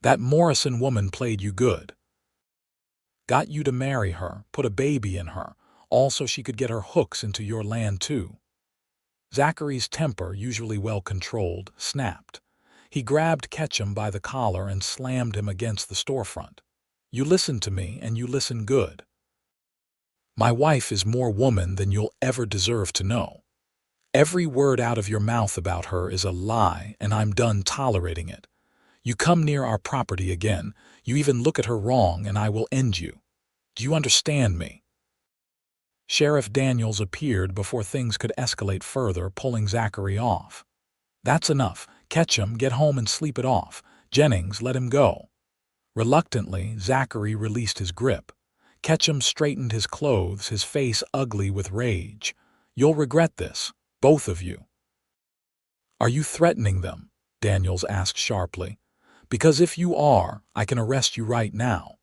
"That Morrison woman played you good. Got you to marry her, put a baby in her, all so she could get her hooks into your land too." Zachary's temper, usually well controlled, snapped. He grabbed Ketchum by the collar and slammed him against the storefront. "You listen to me, and you listen good. My wife is more woman than you'll ever deserve to know. Every word out of your mouth about her is a lie, and I'm done tolerating it. You come near our property again, you even look at her wrong, and I will end you. Do you understand me?" Sheriff Daniels appeared before things could escalate further, pulling Zachary off. "That's enough. Ketchum, get home and sleep it off. Jennings, let him go." Reluctantly, Zachary released his grip. Ketchum straightened his clothes, his face ugly with rage. "You'll regret this, both of you." "Are you threatening them?" Daniels asked sharply. "Because if you are, I can arrest you right now."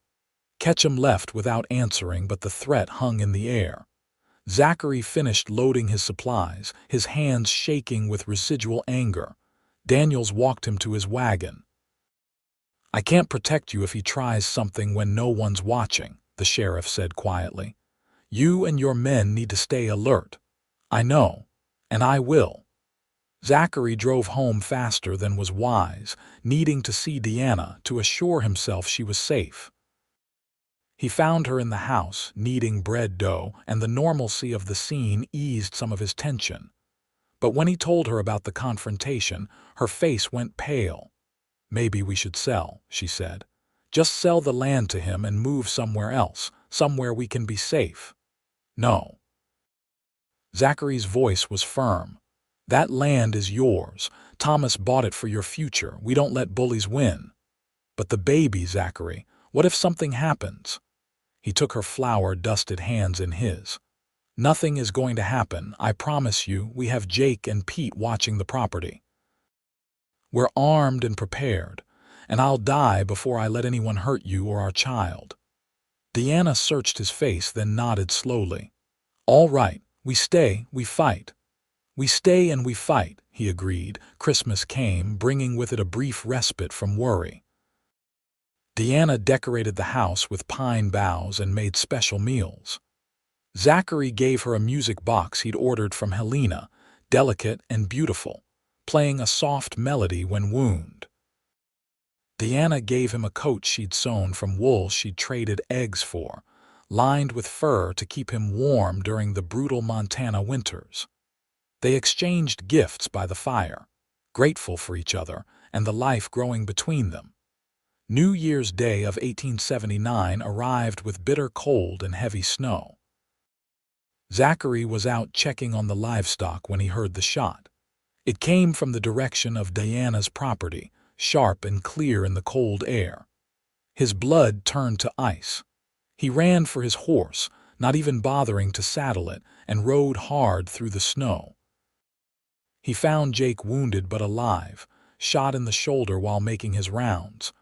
Ketchum left without answering, but the threat hung in the air. Zachary finished loading his supplies, his hands shaking with residual anger. Daniels walked him to his wagon. "I can't protect you if he tries something when no one's watching," the sheriff said quietly. "You and your men need to stay alert." "I know, and I will." Zachary drove home faster than was wise, needing to see Diana to assure himself she was safe. He found her in the house, kneading bread dough, and the normalcy of the scene eased some of his tension. But when he told her about the confrontation, her face went pale. "Maybe we should sell," she said. "Just sell the land to him and move somewhere else, somewhere we can be safe." "No." Zachary's voice was firm. "That land is yours. Thomas bought it for your future. We don't let bullies win." "But the baby, Zachary, what if something happens?" He took her flour-dusted hands in his. "Nothing is going to happen, I promise you. We have Jake and Pete watching the property. We're armed and prepared, and I'll die before I let anyone hurt you or our child." Diana searched his face, then nodded slowly. "All right, we stay, we fight." "We stay and we fight," he agreed. Christmas came, bringing with it a brief respite from worry. Diana decorated the house with pine boughs and made special meals. Zachary gave her a music box he'd ordered from Helena, delicate and beautiful, playing a soft melody when wound. Diana gave him a coat she'd sewn from wool she'd traded eggs for, lined with fur to keep him warm during the brutal Montana winters. They exchanged gifts by the fire, grateful for each other and the life growing between them. New Year's Day of 1879 arrived with bitter cold and heavy snow. Zachary was out checking on the livestock when he heard the shot. It came from the direction of Diana's property, sharp and clear in the cold air. His blood turned to ice. He ran for his horse, not even bothering to saddle it, and rode hard through the snow. He found Jake wounded but alive, shot in the shoulder while making his rounds.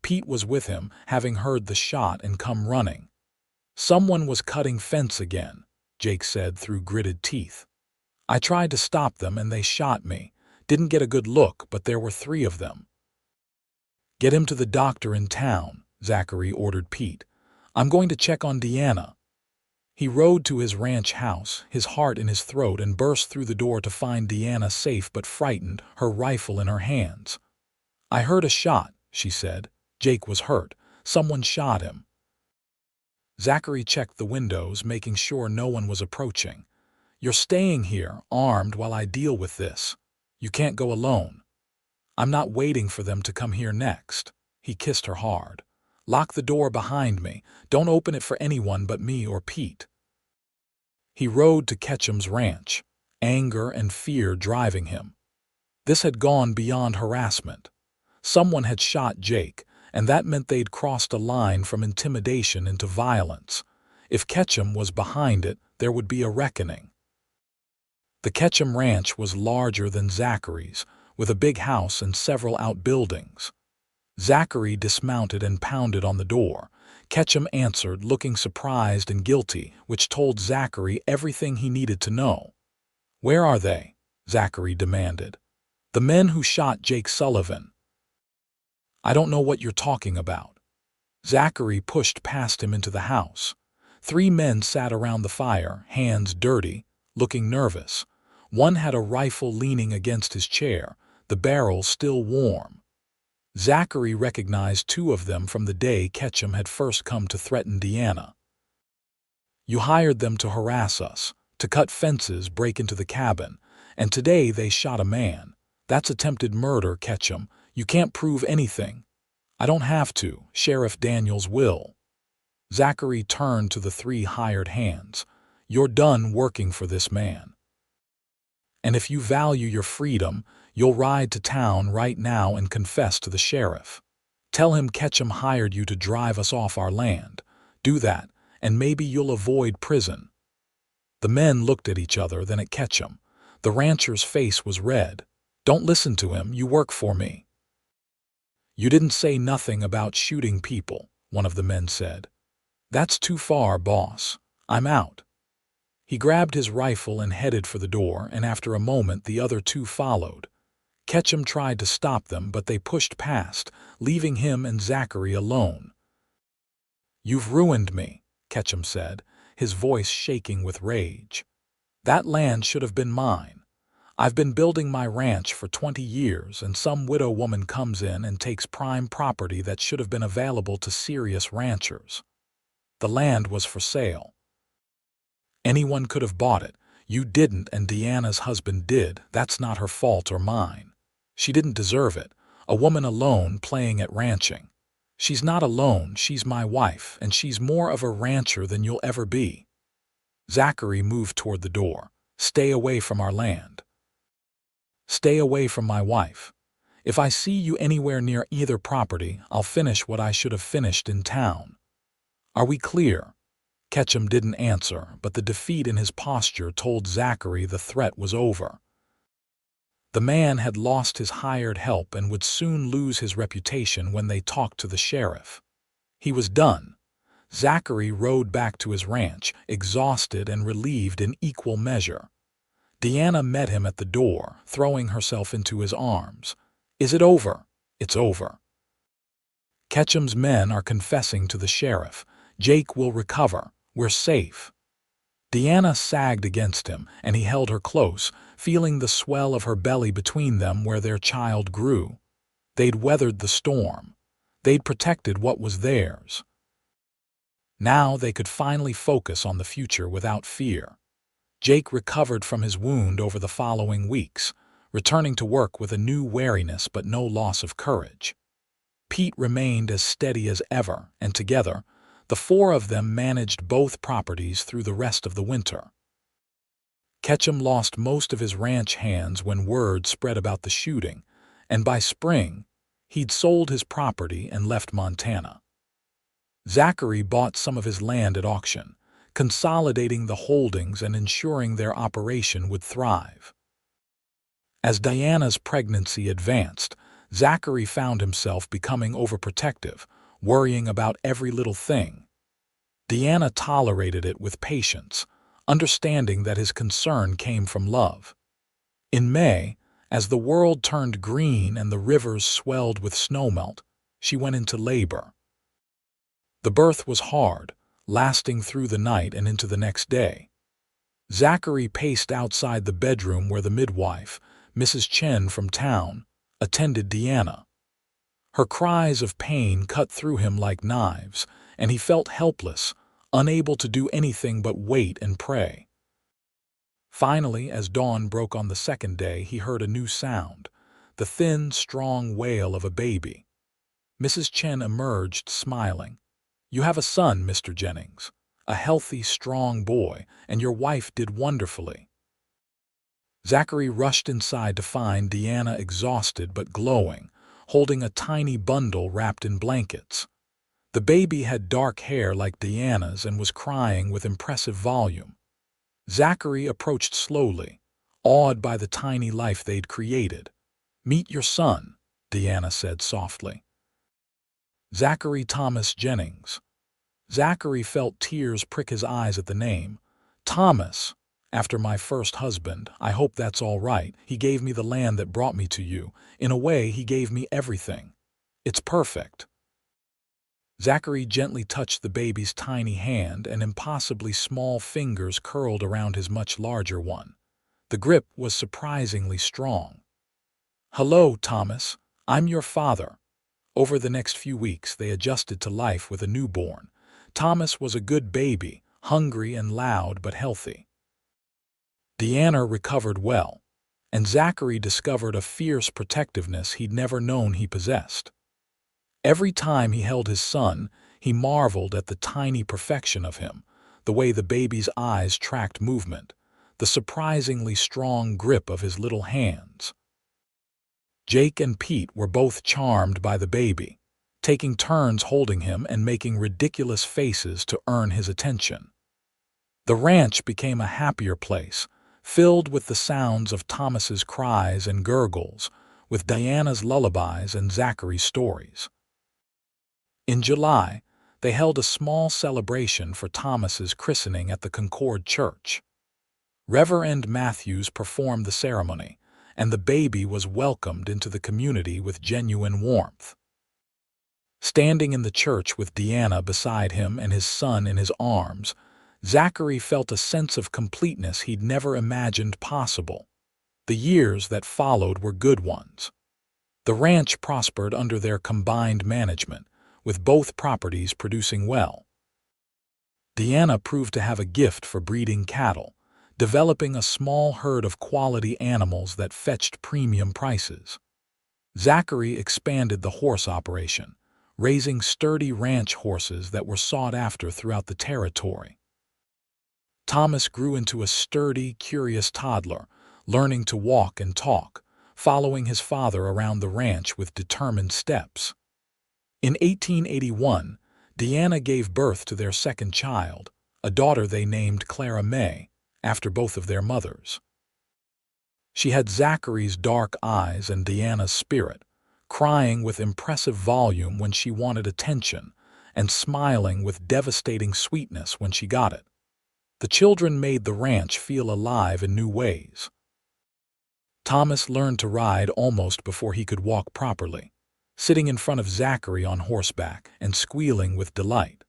Pete was with him, having heard the shot and come running. "Someone was cutting fence again," Jake said through gritted teeth. "I tried to stop them and they shot me. Didn't get a good look, but there were 3 of them." "Get him to the doctor in town," Zachary ordered Pete. "I'm going to check on Diana." He rode to his ranch house, his heart in his throat, and burst through the door to find Diana safe but frightened, her rifle in her hands. "I heard a shot," she said. "Jake was hurt. Someone shot him." Zachary checked the windows, making sure no one was approaching. "You're staying here, armed, while I deal with this. You can't go alone." "I'm not waiting for them to come here next." He kissed her hard. "Lock the door behind me. Don't open it for anyone but me or Pete." He rode to Ketchum's ranch, anger and fear driving him. This had gone beyond harassment. Someone had shot Jake, and that meant they'd crossed a line from intimidation into violence. If Ketchum was behind it, there would be a reckoning. The Ketchum ranch was larger than Zachary's, with a big house and several outbuildings. Zachary dismounted and pounded on the door. Ketchum answered, looking surprised and guilty, which told Zachary everything he needed to know. "Where are they?" Zachary demanded. "The men who shot Jake Sullivan." "I don't know what you're talking about." Zachary pushed past him into the house. 3 men sat around the fire, hands dirty, looking nervous. One had a rifle leaning against his chair, the barrel still warm. Zachary recognized 2 of them from the day Ketchum had first come to threaten Diana. "You hired them to harass us, to cut fences, break into the cabin, and today they shot a man. That's attempted murder, Ketchum. You can't prove anything." "I don't have to. Sheriff Daniels will." Zachary turned to the 3 hired hands. "You're done working for this man. And if you value your freedom, you'll ride to town right now and confess to the sheriff. Tell him Ketchum hired you to drive us off our land. Do that, and maybe you'll avoid prison." The men looked at each other, then at Ketchum. The rancher's face was red. Don't listen to him, you work for me. You didn't say nothing about shooting people, one of the men said. That's too far, boss. I'm out. He grabbed his rifle and headed for the door, and after a moment the other two followed. Ketchum tried to stop them, but they pushed past, leaving him and Zachary alone. You've ruined me, Ketchum said, his voice shaking with rage. That land should have been mine. I've been building my ranch for 20 years, and some widow woman comes in and takes prime property that should have been available to serious ranchers. The land was for sale. Anyone could have bought it. You didn't, and Diana's husband did. That's not her fault or mine. She didn't deserve it. A woman alone playing at ranching. She's not alone, she's my wife, and she's more of a rancher than you'll ever be. Zachary moved toward the door. Stay away from our land. Stay away from my wife. If I see you anywhere near either property, I'll finish what I should have finished in town. Are we clear? Ketchum didn't answer, but the defeat in his posture told Zachary the threat was over. The man had lost his hired help and would soon lose his reputation when they talked to the sheriff. He was done. Zachary rode back to his ranch, exhausted and relieved in equal measure. Diana met him at the door, throwing herself into his arms. Is it over? It's over. Ketchum's men are confessing to the sheriff. Jake will recover. We're safe. Diana sagged against him, and he held her close, feeling the swell of her belly between them where their child grew. They'd weathered the storm. They'd protected what was theirs. Now they could finally focus on the future without fear. Jake recovered from his wound over the following weeks, returning to work with a new wariness but no loss of courage. Pete remained as steady as ever, and together, the four of them managed both properties through the rest of the winter. Ketchum lost most of his ranch hands when word spread about the shooting, and by spring, he'd sold his property and left Montana. Zachary bought some of his land at auction, consolidating the holdings and ensuring their operation would thrive. As Diana's pregnancy advanced, Zachary found himself becoming overprotective, worrying about every little thing. Diana tolerated it with patience, understanding that his concern came from love. In May, as the world turned green and the rivers swelled with snowmelt, she went into labor. The birth was hard, lasting through the night and into the next day. Zachary paced outside the bedroom where the midwife, Mrs. Chen from town, attended Diana. Her cries of pain cut through him like knives, and he felt helpless, unable to do anything but wait and pray. Finally, as dawn broke on the second day, he heard a new sound, the thin, strong wail of a baby. Mrs. Chen emerged, smiling. You have a son, Mr. Jennings, a healthy, strong boy, and your wife did wonderfully. Zachary rushed inside to find Diana exhausted but glowing, holding a tiny bundle wrapped in blankets. The baby had dark hair like Diana's and was crying with impressive volume. Zachary approached slowly, awed by the tiny life they'd created. Meet your son, Diana said softly. Zachary Thomas Jennings. Zachary felt tears prick his eyes at the name. Thomas, after my first husband, I hope that's all right. He gave me the land that brought me to you. In a way, he gave me everything. It's perfect. Zachary gently touched the baby's tiny hand, and impossibly small fingers curled around his much larger one. The grip was surprisingly strong. Hello, Thomas. I'm your father. Over the next few weeks, they adjusted to life with a newborn. Thomas was a good baby, hungry and loud but healthy. Diana recovered well, and Zachary discovered a fierce protectiveness he'd never known he possessed. Every time he held his son, he marveled at the tiny perfection of him, the way the baby's eyes tracked movement, the surprisingly strong grip of his little hands. Jake and Pete were both charmed by the baby, taking turns holding him and making ridiculous faces to earn his attention. The ranch became a happier place, filled with the sounds of Thomas's cries and gurgles, with Diana's lullabies and Zachary's stories. In July, they held a small celebration for Thomas's christening at the Concord Church. Reverend Matthews performed the ceremony, and the baby was welcomed into the community with genuine warmth. Standing in the church with Diana beside him and his son in his arms, Zachary felt a sense of completeness he'd never imagined possible. The years that followed were good ones. The ranch prospered under their combined management, with both properties producing well. Diana proved to have a gift for breeding cattle, developing a small herd of quality animals that fetched premium prices. Zachary expanded the horse operation, raising sturdy ranch horses that were sought after throughout the territory. Thomas grew into a sturdy, curious toddler, learning to walk and talk, following his father around the ranch with determined steps. In 1881, Diana gave birth to their second child, a daughter they named Clara May, after both of their mothers. She had Zachary's dark eyes and Diana's spirit, crying with impressive volume when she wanted attention and smiling with devastating sweetness when she got it. The children made the ranch feel alive in new ways. Thomas learned to ride almost before he could walk properly, sitting in front of Zachary on horseback and squealing with delight.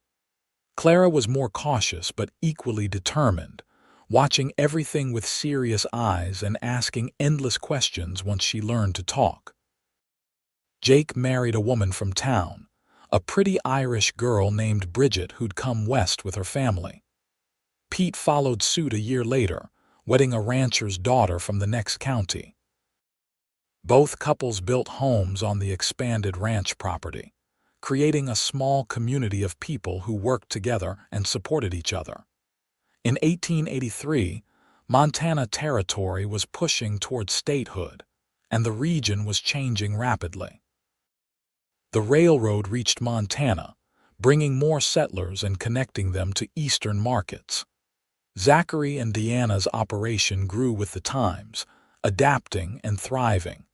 Clara was more cautious but equally determined, watching everything with serious eyes and asking endless questions once she learned to talk. Jake married a woman from town, a pretty Irish girl named Bridget who'd come west with her family. Pete followed suit a year later, wedding a rancher's daughter from the next county. Both couples built homes on the expanded ranch property, creating a small community of people who worked together and supported each other. In 1883, Montana Territory was pushing toward statehood, and the region was changing rapidly. The railroad reached Montana, bringing more settlers and connecting them to eastern markets. Zachary and Diana's operation grew with the times, adapting and thriving.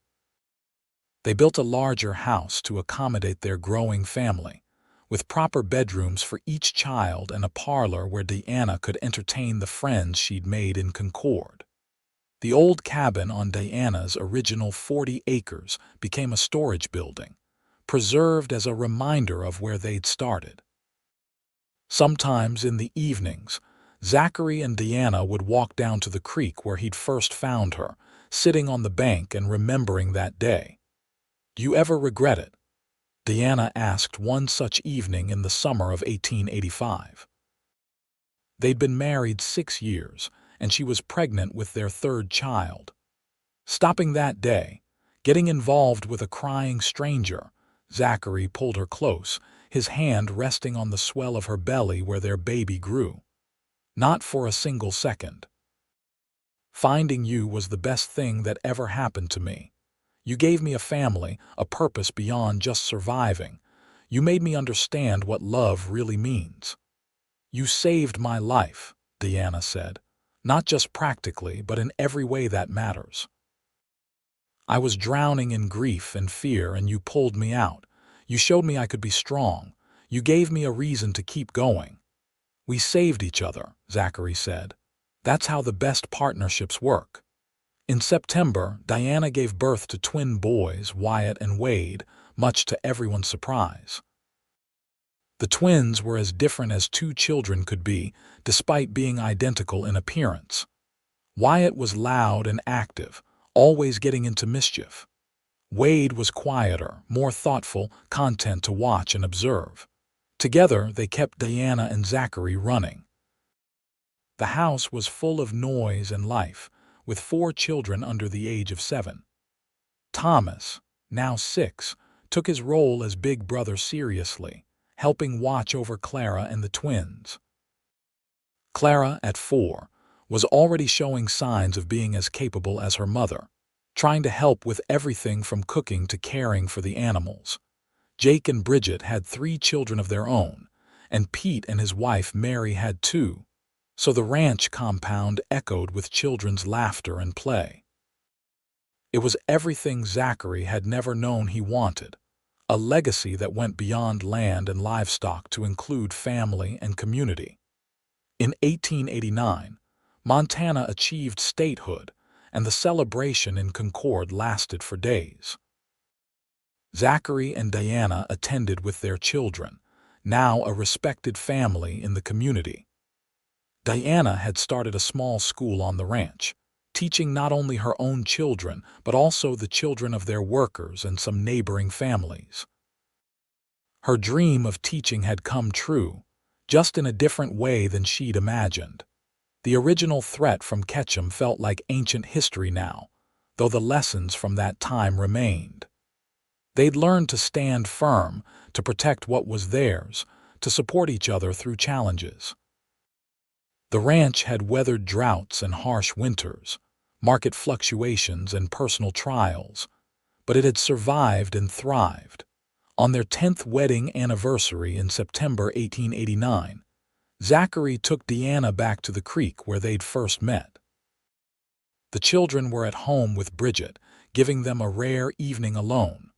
They built a larger house to accommodate their growing family, with proper bedrooms for each child and a parlor where Diana could entertain the friends she'd made in Concord. The old cabin on Diana's original 40 acres became a storage building, preserved as a reminder of where they'd started. Sometimes in the evenings, Zachary and Diana would walk down to the creek where he'd first found her, sitting on the bank and remembering that day. "Do you ever regret it?" Diana asked one such evening in the summer of 1885. They'd been married 6 years, and she was pregnant with their third child. Stopping that day, getting involved with a crying stranger, Zachary pulled her close, his hand resting on the swell of her belly where their baby grew. "Not for a single second. Finding you was the best thing that ever happened to me. You gave me a family, a purpose beyond just surviving. You made me understand what love really means." "You saved my life," Diana said, "not just practically, but in every way that matters. I was drowning in grief and fear, and you pulled me out. You showed me I could be strong. You gave me a reason to keep going." "We saved each other," Zachary said. "That's how the best partnerships work." In September, Diana gave birth to twin boys, Wyatt and Wade, much to everyone's surprise. The twins were as different as 2 children could be, despite being identical in appearance. Wyatt was loud and active, always getting into mischief. Wade was quieter, more thoughtful, content to watch and observe. Together, they kept Diana and Zachary running. The house was full of noise and life, with 4 children under the age of 7. Thomas, now 6, took his role as big brother seriously, helping watch over Clara and the twins. Clara, at 4, was already showing signs of being as capable as her mother, trying to help with everything from cooking to caring for the animals. Jake and Bridget had 3 children of their own, and Pete and his wife Mary had 2. So the ranch compound echoed with children's laughter and play. It was everything Zachary had never known he wanted, a legacy that went beyond land and livestock to include family and community. In 1889, Montana achieved statehood, and the celebration in Concord lasted for days. Zachary and Diana attended with their children, now a respected family in the community. Diana had started a small school on the ranch, teaching not only her own children but also the children of their workers and some neighboring families. Her dream of teaching had come true, just in a different way than she'd imagined. The original threat from Ketchum felt like ancient history now, though the lessons from that time remained. They'd learned to stand firm, to protect what was theirs, to support each other through challenges. The ranch had weathered droughts and harsh winters, market fluctuations and personal trials, but it had survived and thrived. On their 10th wedding anniversary in September 1889, Zachary took Diana back to the creek where they'd first met. The children were at home with Bridget, giving them a rare evening alone.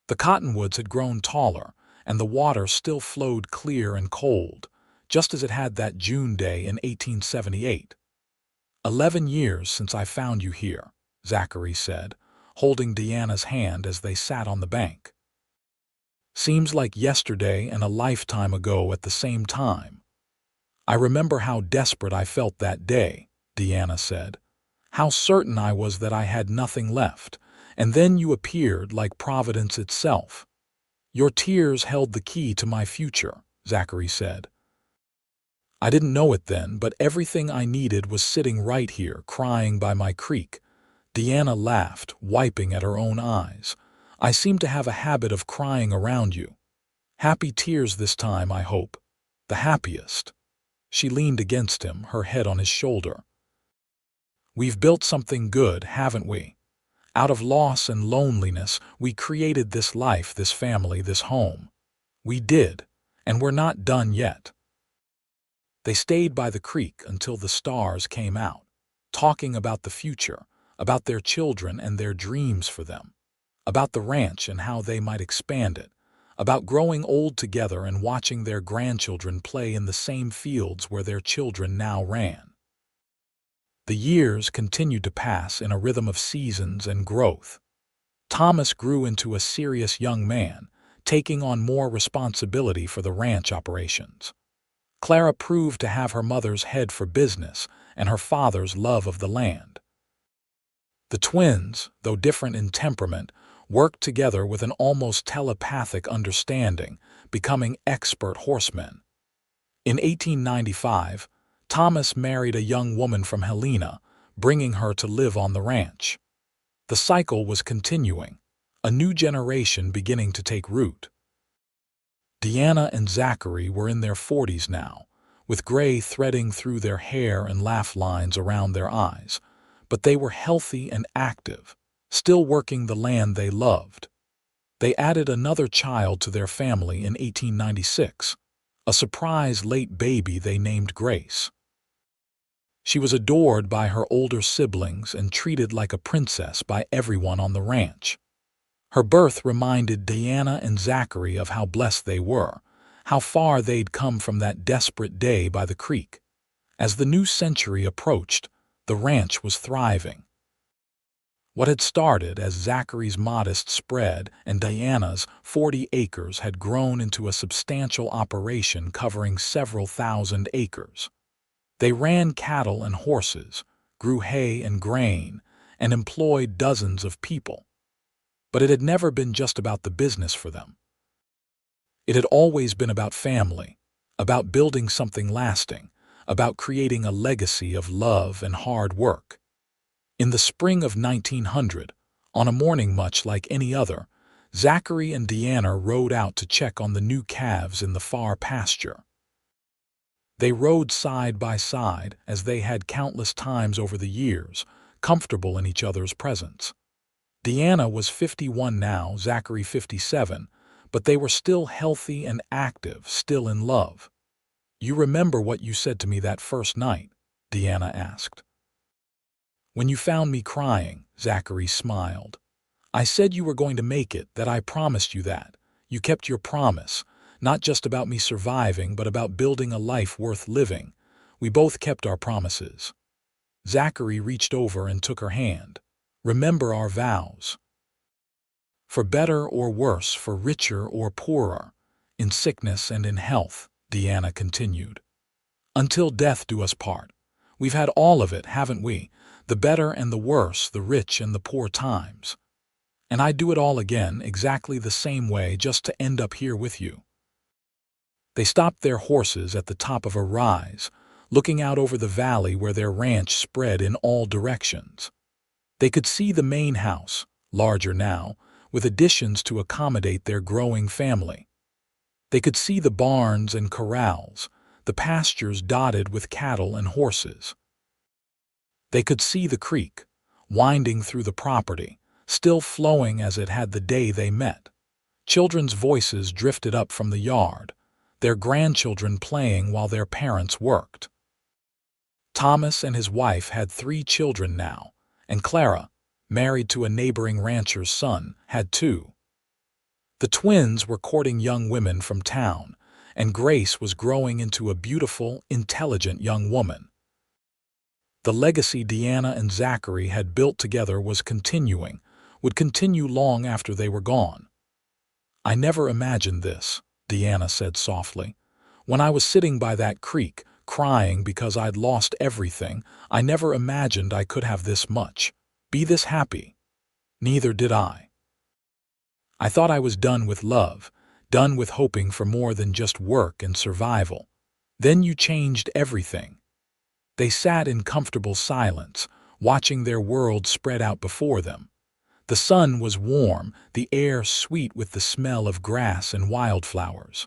The cottonwoods had grown taller, and the water still flowed clear and cold, just as it had that June day in 1878. 11 years since I found you here, Zachary said, holding Diana's hand as they sat on the bank. Seems like yesterday and a lifetime ago at the same time. I remember how desperate I felt that day, Diana said. How certain I was that I had nothing left, and then you appeared like Providence itself. Your tears held the key to my future, Zachary said. I didn't know it then, but everything I needed was sitting right here, crying by my creek. Diana laughed, wiping at her own eyes. I seem to have a habit of crying around you. Happy tears this time, I hope. The happiest. She leaned against him, her head on his shoulder. We've built something good, haven't we? Out of loss and loneliness, we created this life, this family, this home. We did, and we're not done yet. They stayed by the creek until the stars came out, talking about the future, about their children and their dreams for them, about the ranch and how they might expand it, about growing old together and watching their grandchildren play in the same fields where their children now ran. The years continued to pass in a rhythm of seasons and growth. Thomas grew into a serious young man, taking on more responsibility for the ranch operations. Clara proved to have her mother's head for business and her father's love of the land. The twins, though different in temperament, worked together with an almost telepathic understanding, becoming expert horsemen. In 1895, Thomas married a young woman from Helena, bringing her to live on the ranch. The cycle was continuing, a new generation beginning to take root. Diana and Zachary were in their 40s now, with gray threading through their hair and laugh lines around their eyes, but they were healthy and active, still working the land they loved. They added another child to their family in 1896, a surprise late baby they named Grace. She was adored by her older siblings and treated like a princess by everyone on the ranch. Her birth reminded Diana and Zachary of how blessed they were, how far they'd come from that desperate day by the creek. As the new century approached, the ranch was thriving. What had started as Zachary's modest spread and Diana's 40 acres had grown into a substantial operation covering several thousand acres. They ran cattle and horses, grew hay and grain, and employed dozens of people. But it had never been just about the business for them. It had always been about family, about building something lasting, about creating a legacy of love and hard work. In the spring of 1900, on a morning much like any other, Zachary and Diana rode out to check on the new calves in the far pasture. They rode side by side, as they had countless times over the years, comfortable in each other's presence. Diana was 51 now, Zachary 57, but they were still healthy and active, still in love. You remember what you said to me that first night? Diana asked. When you found me crying, Zachary smiled. I said you were going to make it, that I promised you that. You kept your promise, not just about me surviving, but about building a life worth living. We both kept our promises. Zachary reached over and took her hand. Remember our vows. For better or worse, for richer or poorer, in sickness and in health, Diana continued. Until death do us part. We've had all of it, haven't we? The better and the worse, the rich and the poor times. And I'd do it all again, exactly the same way, just to end up here with you. They stopped their horses at the top of a rise, looking out over the valley where their ranch spread in all directions. They could see the main house, larger now, with additions to accommodate their growing family. They could see the barns and corrals, the pastures dotted with cattle and horses. They could see the creek, winding through the property, still flowing as it had the day they met. Children's voices drifted up from the yard, their grandchildren playing while their parents worked. Thomas and his wife had 3 children now, and Clara, married to a neighboring rancher's son, had 2. The twins were courting young women from town, and Grace was growing into a beautiful, intelligent young woman. The legacy Diana and Zachary had built together was continuing, would continue long after they were gone. I never imagined this, Diana said softly. When I was sitting by that creek, crying because I'd lost everything, I never imagined I could have this much, be this happy. Neither did I. I thought I was done with love, done with hoping for more than just work and survival. Then you changed everything. They sat in comfortable silence, watching their world spread out before them. The sun was warm, the air sweet with the smell of grass and wildflowers.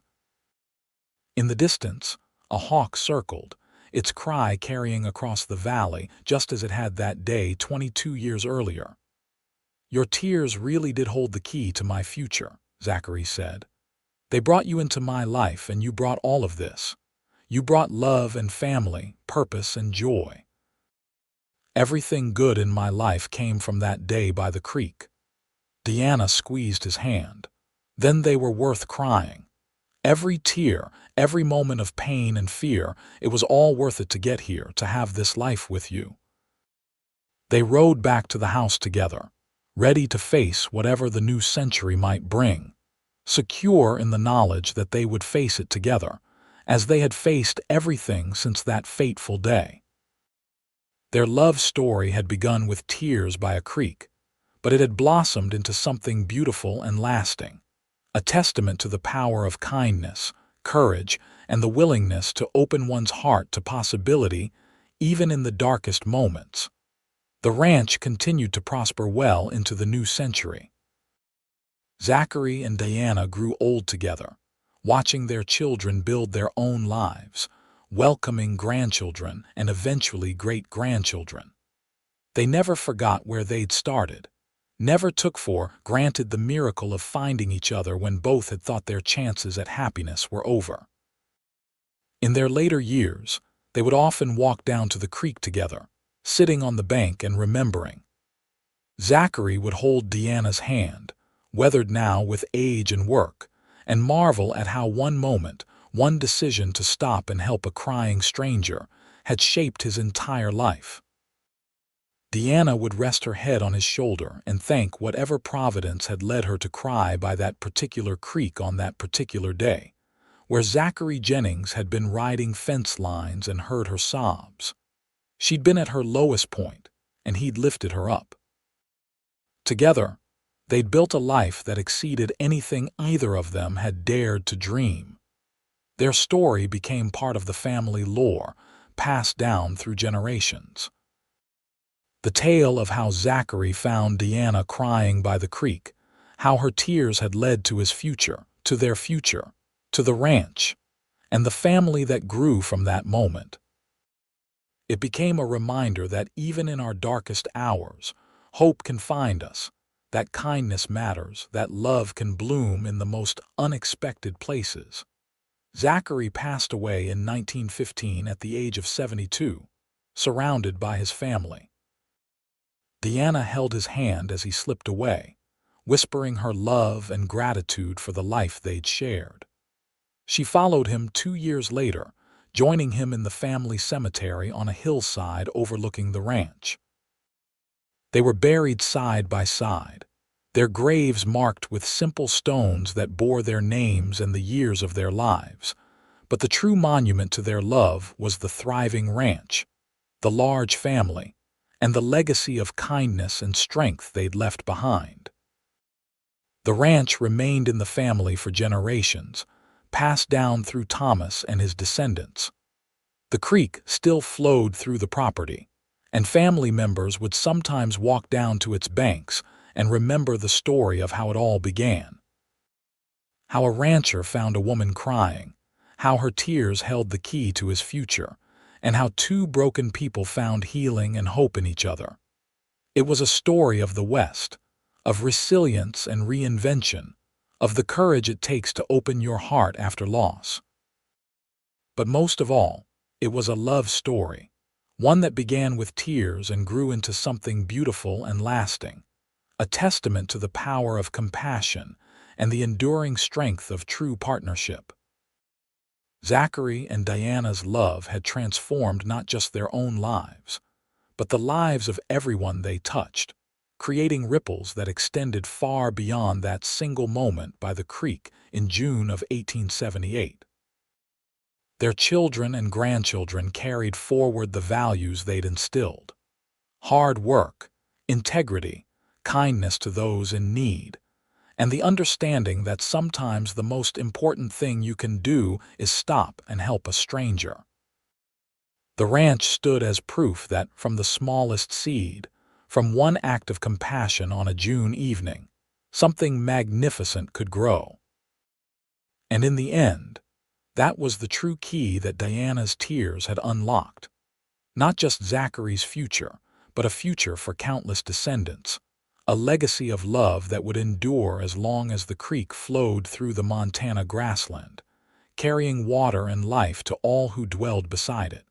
In the distance, a hawk circled, its cry carrying across the valley just as it had that day 22 years earlier. Your tears really did hold the key to my future, Zachary said. They brought you into my life, and you brought all of this. You brought love and family, purpose and joy. Everything good in my life came from that day by the creek. Diana squeezed his hand. Then they were worth crying. Every tear, every moment of pain and fear, it was all worth it to get here, to have this life with you. They rode back to the house together, ready to face whatever the new century might bring, secure in the knowledge that they would face it together, as they had faced everything since that fateful day. Their love story had begun with tears by a creek, but it had blossomed into something beautiful and lasting, a testament to the power of kindness, courage, and the willingness to open one's heart to possibility, even in the darkest moments. The ranch continued to prosper well into the new century. Zachary and Diana grew old together, watching their children build their own lives, welcoming grandchildren and eventually great-grandchildren. They never forgot where they'd started, never took for granted the miracle of finding each other when both had thought their chances at happiness were over. In their later years, they would often walk down to the creek together, sitting on the bank and remembering. Zachary would hold Diana's hand, weathered now with age and work, and marvel at how one moment, one decision to stop and help a crying stranger, had shaped his entire life. Diana would rest her head on his shoulder and thank whatever providence had led her to cry by that particular creek on that particular day, where Zachary Jennings had been riding fence lines and heard her sobs. She'd been at her lowest point, and he'd lifted her up. Together, they'd built a life that exceeded anything either of them had dared to dream. Their story became part of the family lore, passed down through generations. The tale of how Zachary found Diana crying by the creek, how her tears had led to his future, to their future, to the ranch, and the family that grew from that moment. It became a reminder that even in our darkest hours, hope can find us, that kindness matters, that love can bloom in the most unexpected places. Zachary passed away in 1915 at the age of 72, surrounded by his family. Diana held his hand as he slipped away, whispering her love and gratitude for the life they'd shared. She followed him 2 years later, joining him in the family cemetery on a hillside overlooking the ranch. They were buried side by side, their graves marked with simple stones that bore their names and the years of their lives. But the true monument to their love was the thriving ranch, the large family, and the legacy of kindness and strength they'd left behind. The ranch remained in the family for generations, passed down through Thomas and his descendants. The creek still flowed through the property, and family members would sometimes walk down to its banks and remember the story of how it all began. How a rancher found a woman crying, how her tears held the key to his future, and how two broken people found healing and hope in each other. It was a story of the West, of resilience and reinvention, of the courage it takes to open your heart after loss. But most of all, it was a love story, one that began with tears and grew into something beautiful and lasting, a testament to the power of compassion and the enduring strength of true partnership. Zachary and Diana's love had transformed not just their own lives, but the lives of everyone they touched, creating ripples that extended far beyond that single moment by the creek in June of 1878. Their children and grandchildren carried forward the values they'd instilled: hard work, integrity, kindness to those in need, and the understanding that sometimes the most important thing you can do is stop and help a stranger. The ranch stood as proof that from the smallest seed, from one act of compassion on a June evening, something magnificent could grow. And in the end, that was the true key that Diana's tears had unlocked. Not just Zachary's future, but a future for countless descendants, a legacy of love that would endure as long as the creek flowed through the Montana grassland, carrying water and life to all who dwelled beside it.